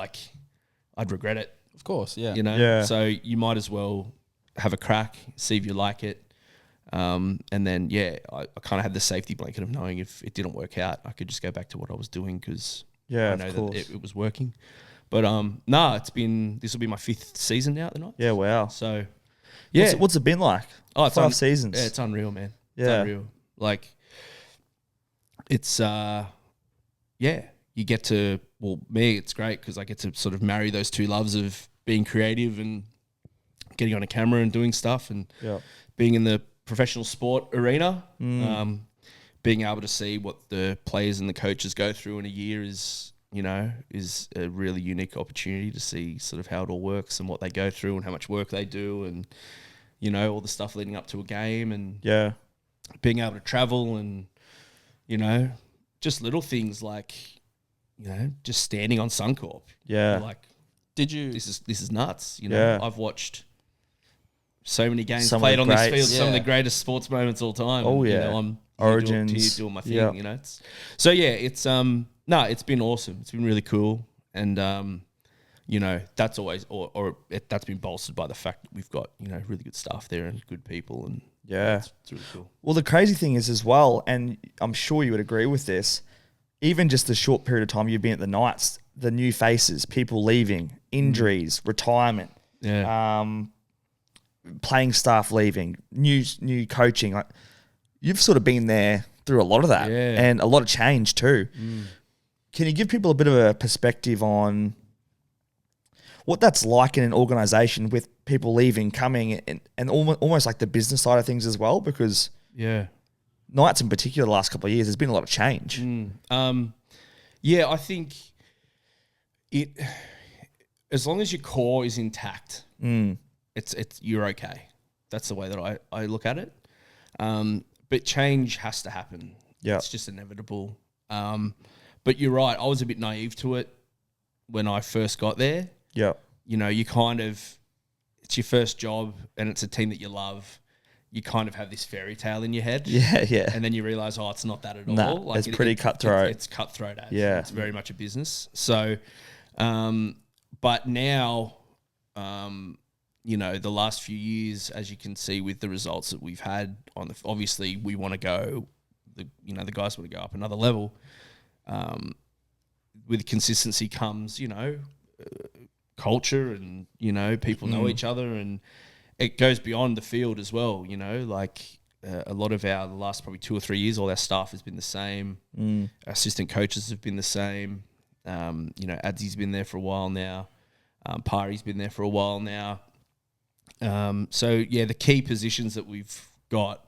I'd regret it. Of course, yeah. Yeah. So you might as well have a crack, see if you like it. And then, I kind of had the safety blanket of knowing if it didn't work out, I could just go back to what I was doing because Yeah, I of know course. that it was working. But this will be my 5th season now at the Knights. Yeah, wow. So, yeah. What's it been like? It's 5 seasons. Yeah, it's unreal, man. Yeah. It's unreal. It's, you get to, me, it's great because I get to sort of marry those two loves of being creative and getting on a camera and doing stuff and Yeah. being in the professional sport arena, being able to see what the players and the coaches go through in a year is a really unique opportunity to see sort of how it all works and what they go through and how much work they do and, all the stuff leading up to a game and being able to travel and, just little things like, just standing on Suncorp. Yeah. Like, Did you? this is nuts. Yeah. I've watched so many games Some of played the on this greats. field, some of the Yeah. greatest sports moments of all time. Oh, And, yeah. I'm Origins. here doing my thing. Yeah. It's so yeah. It's it's been awesome. It's been really cool, and that's always that's been bolstered by the fact that we've got really good staff there and good people, and Yeah. it's really cool. Well, the crazy thing is as well, and I'm sure you would agree with this, even just the short period of time you've been at the Knights, the new faces, people leaving, injuries, retirement, playing staff leaving, new coaching. Like, you've sort of been there through a lot of that and a lot of change too. Can you give people a bit of a perspective on what that's like in an organisation with people leaving, coming, and almost like the business side of things as well? Because Knights in particular, the last couple of years, there's been a lot of change. I think it, as long as your core is intact, it's you're okay. That's the way that I look at it. But change has to happen. Yeah. It's just inevitable. But you're right. I was a bit naive to it when I first got there. Yeah. You kind of, it's your first job and it's a team that you love. You kind of have this fairy tale in your head. Yeah. And then you realise, it's not that at all. Nah, it's pretty cutthroat. It's cutthroat. Yeah. It's very much a business. So, but now, the last few years, as you can see with the results that we've had obviously we want to go, the guys want to go up another level. With consistency comes, culture and, people know each other, and it goes beyond the field as well, a lot of the last probably 2 or 3 years, all our staff has been the same. Our assistant coaches have been the same. Adsy's been there for a while now. Pari's been there for a while now. The key positions that we've got,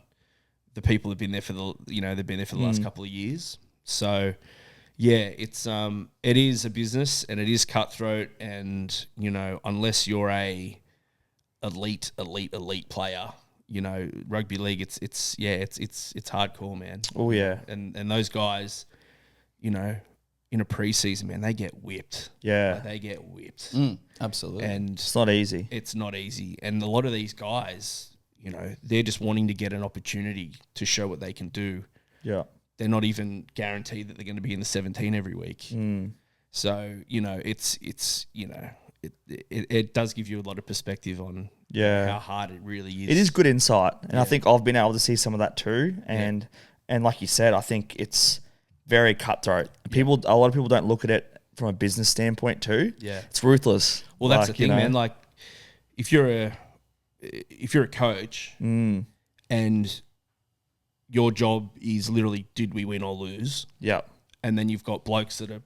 the people have been there for the last couple of years. So, it is a business and it is cutthroat, and unless you're a elite player, rugby league, it's hardcore, man. Oh yeah. And those guys, in a preseason, man, they get whipped. Yeah. Like, they get whipped. Absolutely. And It's not easy. it's not easy. And a lot of these guys, they're just wanting to get an opportunity to show what they can do. Yeah. They're not even guaranteed that they're going to be in the 17 every week. So, it does give you a lot of perspective on how hard it really is. It is good insight, and I think I've been able to see some of that too. And like you said, I think it's very cutthroat. A lot of people don't look at it from a business standpoint too. Yeah. It's ruthless. Well, that's the thing, man. Like, if you're a coach and your job is literally, did we win or lose? Yeah. And then you've got blokes that are,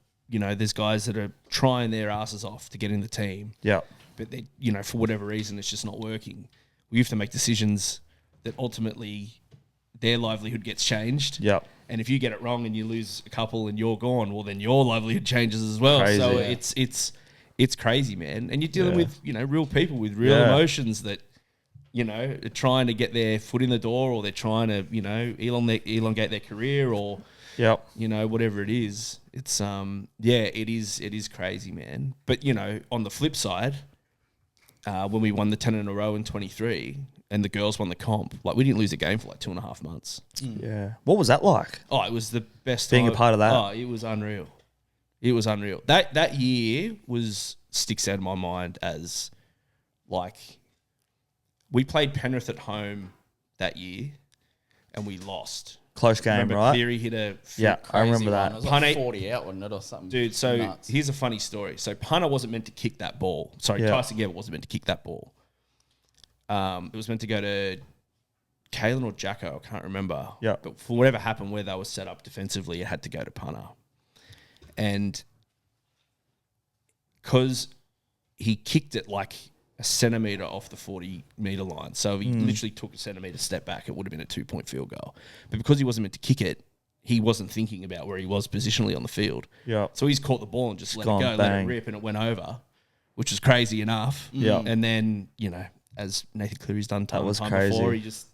there's guys that are trying their asses off to get in the team. Yeah. But they, for whatever reason, it's just not working. We have to make decisions that ultimately their livelihood gets changed. Yeah. And if you get it wrong and you lose a couple and you're gone, well, then your livelihood changes as well. Crazy. So it's crazy, man. And you're dealing with, real people with real emotions that, are trying to get their foot in the door, or they're trying to, elongate their career, or, whatever it is. It's, it is crazy, man. But, on the flip side, when we won the 10 in a row in 23 and the girls won the comp, like, we didn't lose a game for like 2.5 months. Yeah. What was that like? Oh, it was the best Being time. a part of that? Oh, it was unreal. It was unreal. That year sticks out in my mind as, like, we played Penrith at home that year and we lost. Close game, remember right? Cleary hit a Yeah, I remember that. It was like Punter- 40 out, wasn't it, or something? Dude, so nuts. here's a funny story. So Punter wasn't meant to kick that ball. Sorry, Yeah. Tyson Geber wasn't meant to kick that ball. It was meant to go to Kalen or Jacko, I can't remember. Yeah. But for whatever happened where they were set up defensively, it had to go to Punter. And because he kicked it like a centimetre off the 40-metre line. So he literally took a centimetre step back. It would have been a 2-point field goal. But because he wasn't meant to kick it, he wasn't thinking about where he was positionally on the field. Yeah. So he's caught the ball and just let it gone, go, let bang. it rip, and it went over, which was crazy enough. Yeah. And then, as Nathan Cleary's done time was and time before, crazy. he just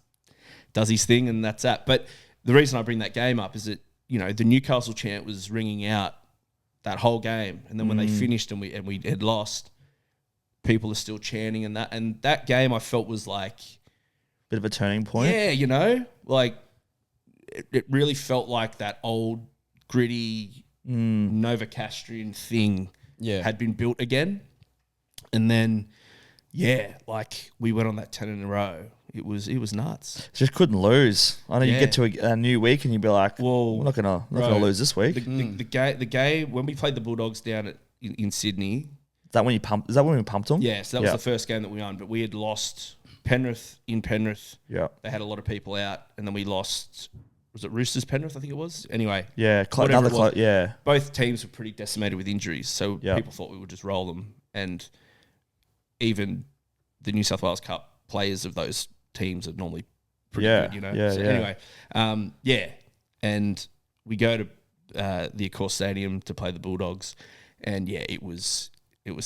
does his thing, and that's that. But the reason I bring that game up is that, the Newcastle chant was ringing out that whole game. And then when they finished and we had lost, people are still chanting, and that game I felt was like, Bit of a turning point. yeah, like it really felt like that old gritty Novocastrian thing had been built again. And then, like we went on that 10 in a row. It was nuts. Just couldn't lose. I know you get to a new week and you'd be like, Well, we're not gonna lose this week. The game when we played the Bulldogs down in Sydney. Is that when we pumped them? Yeah, so that was the first game that we won. But we had lost Penrith in Penrith. Yeah. They had a lot of people out, and then we lost. Was it Roosters Penrith? I think it was. Anyway. Yeah. Whatever it was. Yeah. Both teams were pretty decimated with injuries, so Yeah. people thought we would just roll them. And even the New South Wales Cup players of those teams are normally pretty good, Yeah, So yeah. anyway, and we go to the Accor Stadium to play the Bulldogs, and it was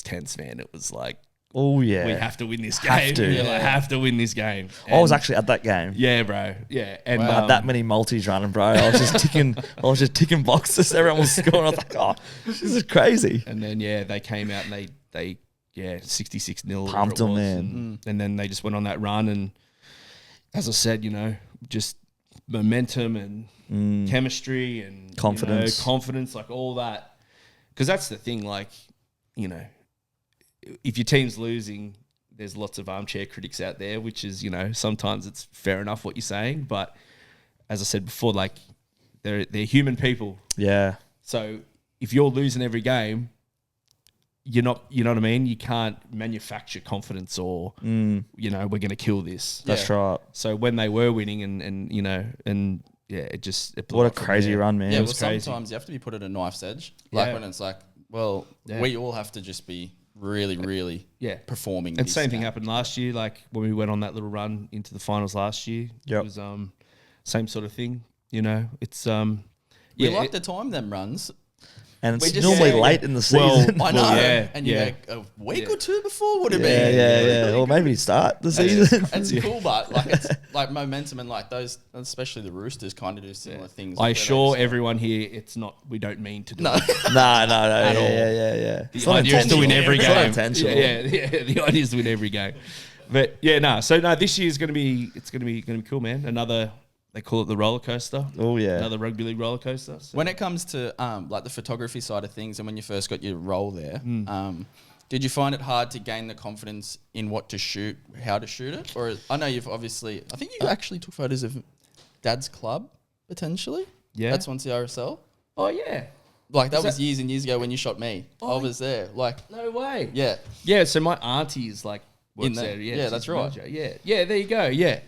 tense, man. It was like, Oh yeah. we have to win this Have game. to. Yeah, like, have to win this game. I was And- actually at that game. yeah, bro. Yeah, and I had that many multis running, bro. I was just ticking boxes. Everyone was scoring. I was like, oh, this is crazy. And then they came out and they 66-0 Pumped them, man. and then they just went on that run, and as I said, just momentum and chemistry and Confidence. confidence, like all that. Because that's the thing, like, if your team's losing, there's lots of armchair critics out there, which is, sometimes it's fair enough what you're saying, but as I said before, like they're human people. Yeah. So if you're losing every game, you're not, you know what I mean? You can't manufacture confidence or, we're going to kill this. That's right. So when they were winning and it blew What a up from crazy there. run, man. Yeah, It well, was crazy. sometimes you have to be put at a knife's edge. Like Yeah. when it's like, well, Yeah. we all have to just be really, really Yeah. performing. And this same thing game. happened last year, like when we went on that little run into the finals last year. Yep. It was same sort of thing, It's We like the time them runs. And We it's just- normally yeah, late in the season. I know. yeah, and you yeah. go, a week or two before would have yeah, been. yeah. Or maybe start the season. It's cool, but like it's like momentum and like those, especially the Roosters, kind of do similar things. I where they assure just- everyone here, it's not. We don't mean to do No. it. No. Yeah, all. yeah. The idea is to win every It's game. not intentional. Yeah. The idea is to win every game. But this year's going to be cool, man. Another, they call it the roller coaster. Oh, yeah. Another rugby league roller coaster. So. When it comes to like the photography side of things, and when you first got your role there, did you find it hard to gain the confidence in what to shoot, how to shoot it? Or I know you've obviously, I think you actually took photos of Dad's club potentially. Yeah. That's once the RSL. Oh yeah. Like that was years and years ago when you shot me. I was there. Like No way. yeah, Yeah. So my auntie is like works In there. there. Yeah, she's that's the right. manager. Yeah. Yeah. There you go. Yeah.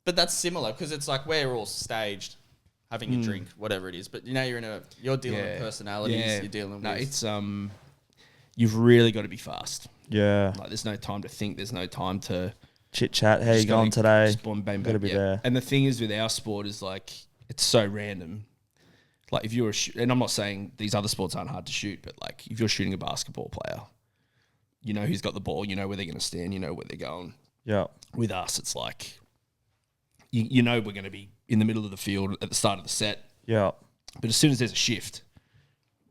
but that's similar because it's like we're all staged, having a drink, whatever it is. But you're dealing with personalities. Yeah. You're dealing No, with it's you've really got to be fast. Yeah. Like there's no time to think. There's no time to Chit chat. How you just going gotta today? just boom, bang, Gotta bang, be there. And the thing is with our sport is like it's so random. Like if you're and I'm not saying these other sports aren't hard to shoot, but like if you're shooting a basketball player, you know who's got the ball, you know where they're going to stand, you know where they're going. Yeah. With us, it's like you know we're going to be in the middle of the field at the start of the set, Yeah. but as soon as there's a shift,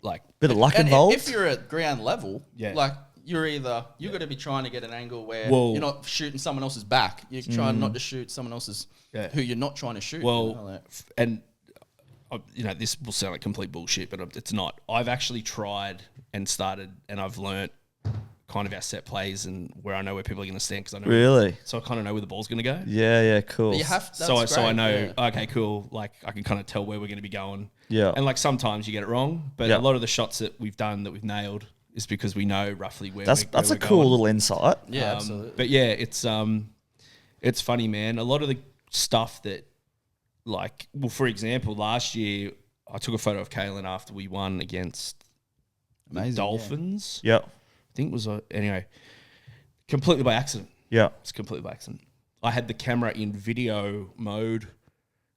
like Bit of luck and involved. if you're at ground level, Yeah. like you're either you've got to be trying to get an angle where Well- you're not shooting someone else's back. You're trying not to shoot someone else's Yeah. who you're not trying to shoot. well, you know, like- and this will sound like complete bullshit, but it's not. I've actually tried and started, and I've learnt kind of our set plays and where I know where people are going to stand because I know. Really? So I kind of know where the ball's going to go. Yeah. Cool. But you have that's So I great, know, yeah. okay, cool. Like I can kind of tell where we're going to be going. Yeah. And like sometimes you get it wrong, but Yeah. a lot of the shots that we've done that we've nailed is because we know roughly where That's where a we're cool going. little insight. Yeah, absolutely. But yeah, it's funny, man. A lot of the stuff that, like, well, for example, last year I took a photo of Kalen after we won against the Amazing, Dolphins. Yeah. I think it was anyway. Completely by accident. Yeah. It's completely by accident. I had the camera in video mode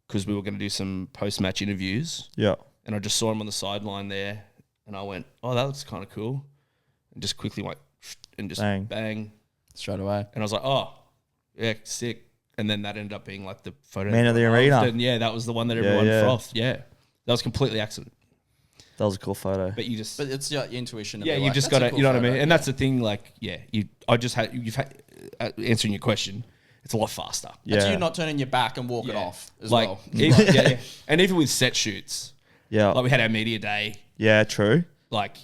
because we were going to do some post-match interviews. Yeah. And I just saw him on the sideline there, and I went, "Oh, that looks kind of cool," and just quickly went and just bang straight away. And I was like, "Oh, yeah, sick." And then that ended up being like the photo. Man of the arena. And yeah, that was the one that everyone frothed. Yeah, that was completely accident. That was a cool photo. But you just, But it's your intuition. yeah, you just got to, you know what I mean. And that's the thing, like, yeah, you've had answering your question. It's a lot faster. Yeah. That's you not turning your back and walking off as like, well. yeah. And even with set shoots, Yeah. like we had our media day, Yeah, true. like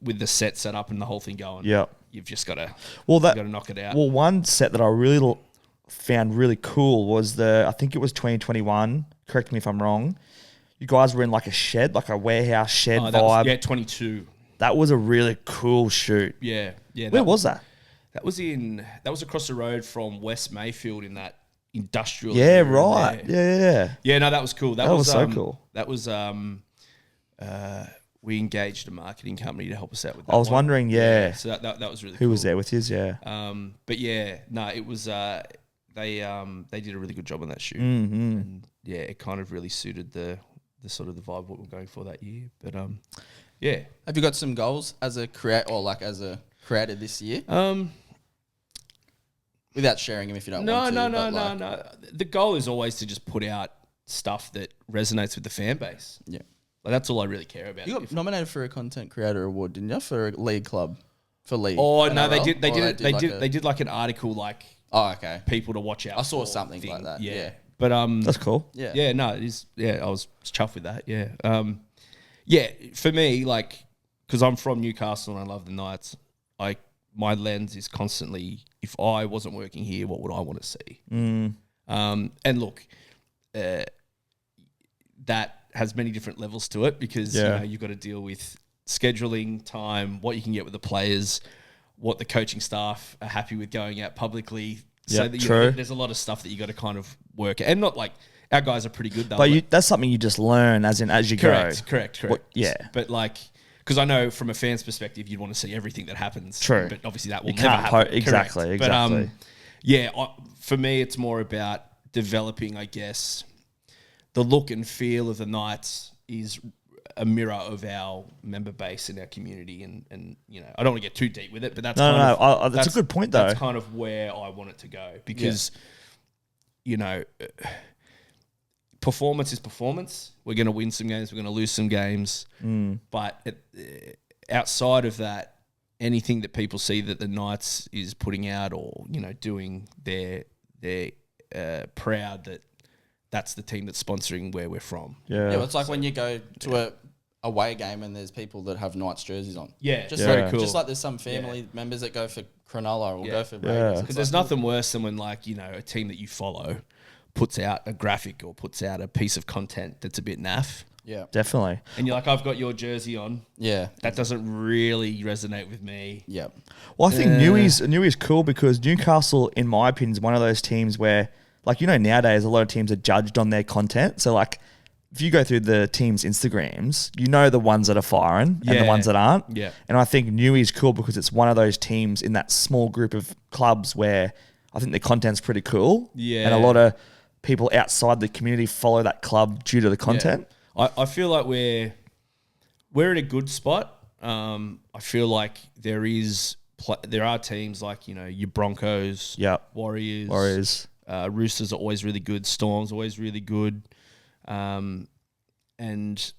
with the set set up and the whole thing going. Yeah. You've just got to, knock it out. Well, one set that I really found really cool was I think it was 2021. Correct me if I'm wrong. You guys were in like a shed, like a warehouse shed vibe. Yeah, 22. That was a really cool shoot. Yeah. Where was that? That was across the road from West Mayfield in that industrial Yeah, area right. there. Yeah. Yeah, no, that was cool. That was so cool. That was we engaged a marketing company to help us out with that. I was wondering, yeah. So that was really cool. Who was there with you? Yeah. But yeah, no, it was they did a really good job on that shoot. Mm-hmm. And yeah, it kind of really suited the sort of the vibe what we're going for that year. But yeah. Have you got some goals as a creator this year? Without sharing them if you don't want to. No. The goal is always to just put out stuff that resonates with the fan base. Yeah. Like, that's all I really care about. You got nominated for a content creator award, didn't you? For a league club. For league. Oh, NRL? no, they did. They did like an article, like okay. people to watch out. I saw for something thing. like that. Yeah. But That's cool. Yeah. yeah, no, it is. Yeah, I was chuffed with that. Yeah. Yeah, for me, like, because I'm from Newcastle and I love the Knights, my lens is constantly, if I wasn't working here, what would I want to see? And look, that has many different levels to it because you've got to deal with scheduling, time, what you can get with the players, what the coaching staff are happy with going out publicly. So that there's a lot of stuff that you got to kind of work, and not like our guys are pretty good. But that's something you just learn as you go. Correct. Yeah. But like, because I know from a fan's perspective, you'd want to see everything that happens. True. But obviously that will You never can't happen. exactly. But for me, it's more about developing, I guess, the look and feel of the Knights is a mirror of our member base and our community, and you know, I don't want to get too deep with it, but that's that's a good point though. That's kind of where I want it to go because, you know, performance is performance. We're going to win some games, we're going to lose some games, but outside of that, anything that people see that the Knights is putting out or, you know, doing, they're proud that that's the team that's sponsoring where we're from. Yeah. Well, it's like when you go to a away game and there's people that have Knights jerseys on. Yeah, just very cool. Just like there's some family members that go for Cronulla or go for Raiders. Because there's nothing worse than when, like, you know, a team that you follow puts out a graphic or puts out a piece of content that's a bit naff. Yeah, definitely. And you're like, I've got your jersey on. Yeah, that doesn't really resonate with me. Yeah. Well, I think Newey's cool because Newcastle, in my opinion, is one of those teams where, like, you know, nowadays a lot of teams are judged on their content. So, like, if you go through the team's Instagrams, you know the ones that are firing and the ones that aren't. Yeah. And I think Newey's cool because it's one of those teams in that small group of clubs where I think the content's pretty cool. Yeah. And a lot of people outside the community follow that club due to the content. Yeah. I feel like we're in a good spot. I feel like there are teams like, you know, your Broncos, Warriors. Roosters are always really good. Storm's always really good. And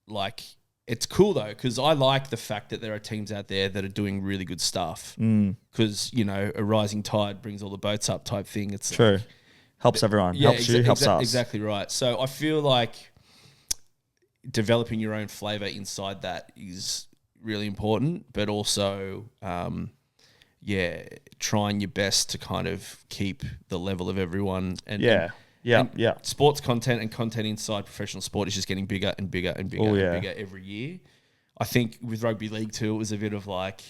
like, it's cool though, because I like the fact that there are teams out there that are doing really good stuff. Because, you know, a rising tide brings all the boats up type thing. It's true. Like, helps everyone. Helps you, helps us. Exactly right. So I feel like developing your own flavor inside that is really important, but also, trying your best to kind of keep the level of everyone. And sports content and content inside professional sport is just getting bigger and bigger and bigger and bigger every year. I think with rugby league too, it was a bit of like,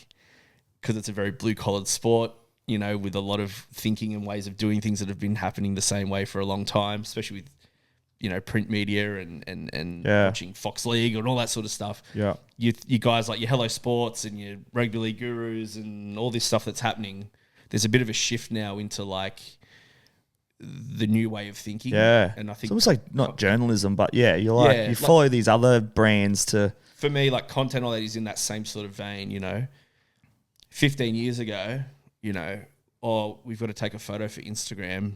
because it's a very blue collared sport, you know, with a lot of thinking and ways of doing things that have been happening the same way for a long time, especially with, you know, print media and watching Fox League and all that sort of stuff. Yeah. You guys like your Hello Sports and your Rugby League Gurus and all this stuff that's happening, there's a bit of a shift now into like the new way of thinking. Yeah. And I think it's almost like not journalism, but yeah, you're like, Yeah, you like- follow these other brands to, for me, like content all that is in that same sort of vein, you know. 15 years ago, you know, we've got to take a photo for Instagram.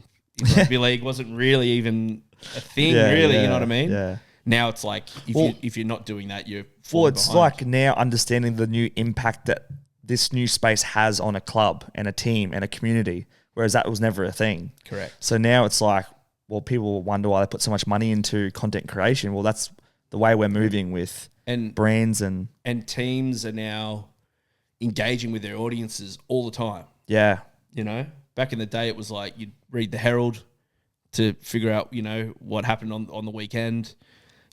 Rugby league wasn't really even a thing, really, you know what I mean? Yeah. Now it's like, if you're not doing that, you're Well, falling it's behind. like now understanding the new impact that this new space has on a club and a team and a community, whereas that was never a thing. Correct. So now it's like, well, people wonder why they put so much money into content creation. Well, that's the way we're moving with brands and teams are now engaging with their audiences all the time. yeah. You know, back in the day, it was like you'd read the Herald to figure out, you know, what happened on the weekend.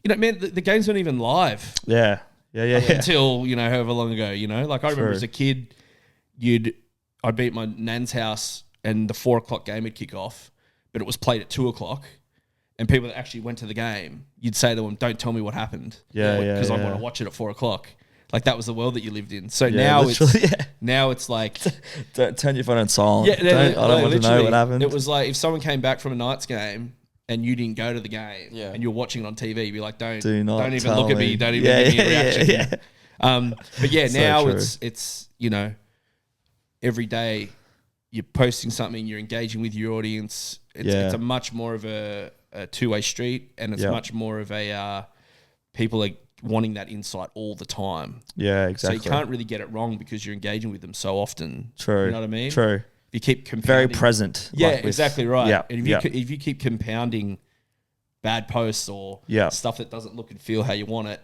You know, man, the games weren't even live Yeah. until, you know, however long ago, you know. Like I remember True. as a kid, I'd be at my nan's house and the 4 o'clock game would kick off, but it was played at 2 o'clock. And people that actually went to the game, you'd say to them, don't tell me what happened. Yeah, Because I yeah. want to watch it at 4 o'clock. Like that was the world that you lived in. So Yeah, now it's like... Don't turn your phone on silent. Yeah, I don't want to know what happened. It was like if someone came back from a Knights game and you didn't go to the game and you're watching it on TV, you'd be like, don't even tell look at me. Don't even give me a reaction. But yeah, So now true. it's you know, every day you're posting something, you're engaging with your audience. It's a much more of a two-way street, and it's much more of a people are wanting that insight all the time. Yeah, exactly. So you can't really get it wrong because you're engaging with them so often. True. You know what I mean? True. You keep compounding. Very present. Yeah, like with- exactly right. Yeah, And if you keep compounding bad posts or stuff that doesn't look and feel how you want it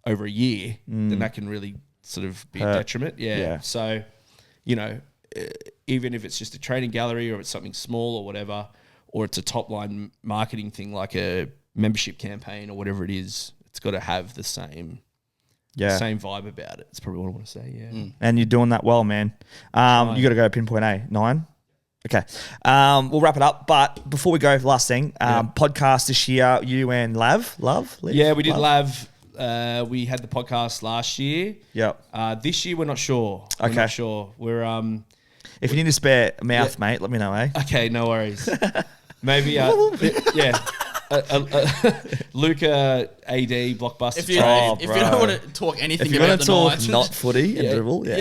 over a year, then that can really sort of be a detriment. Yeah. So, you know, even if it's just a training gallery or it's something small or whatever, or it's a top line marketing thing like a membership campaign or whatever it is, it's got to have the same vibe about it. That's probably what I want to say. Yeah. And you're doing that well, man. You got to go pinpoint A, 9. Okay. We'll wrap it up. But before we go, last thing, podcast this year, you and Liv? Yeah, we did Lav. We had the podcast last year. Yep. This year, we're not sure. We're not sure. We're if you need a spare mouth, mate, let me know, eh? okay, no worries. Maybe Luca AD blockbuster. If you bro. don't want to talk anything If you're about going to the talk Knights, not footy and dribble, you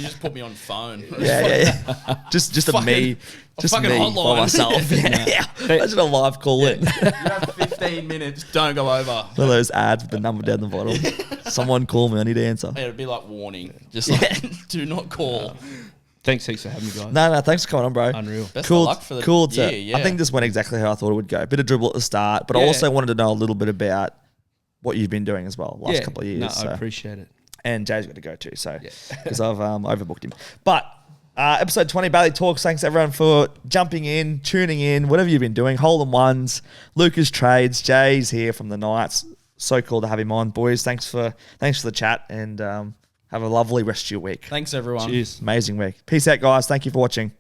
just put me on phone. Yeah. Just a me. Just fucking me hotline. by myself. Yeah. Imagine a live call in. You have 15 minutes. Don't go over. One of those ads with the number down the bottom. Someone call me. I need to answer. Yeah, it'd be like warning. Just like, do not call. Thanks heaps for having me, guys. No, thanks for coming on, bro. Unreal. Best of luck for the year, yeah. I think this went exactly how I thought it would go. A bit of dribble at the start, but I also wanted to know a little bit about what you've been doing as well last couple of years. No, so. I appreciate it. And Jay's got to go too, so because I've overbooked him. But episode 20, Bailey Talks. Thanks everyone for jumping in, tuning in, whatever you've been doing. Hole in ones, Lucas Trades, Jay's here from the Knights. So cool to have him on, boys. Thanks for the chat, and have a lovely rest of your week. Thanks, everyone. Cheers. Amazing week. Peace out, guys. Thank you for watching.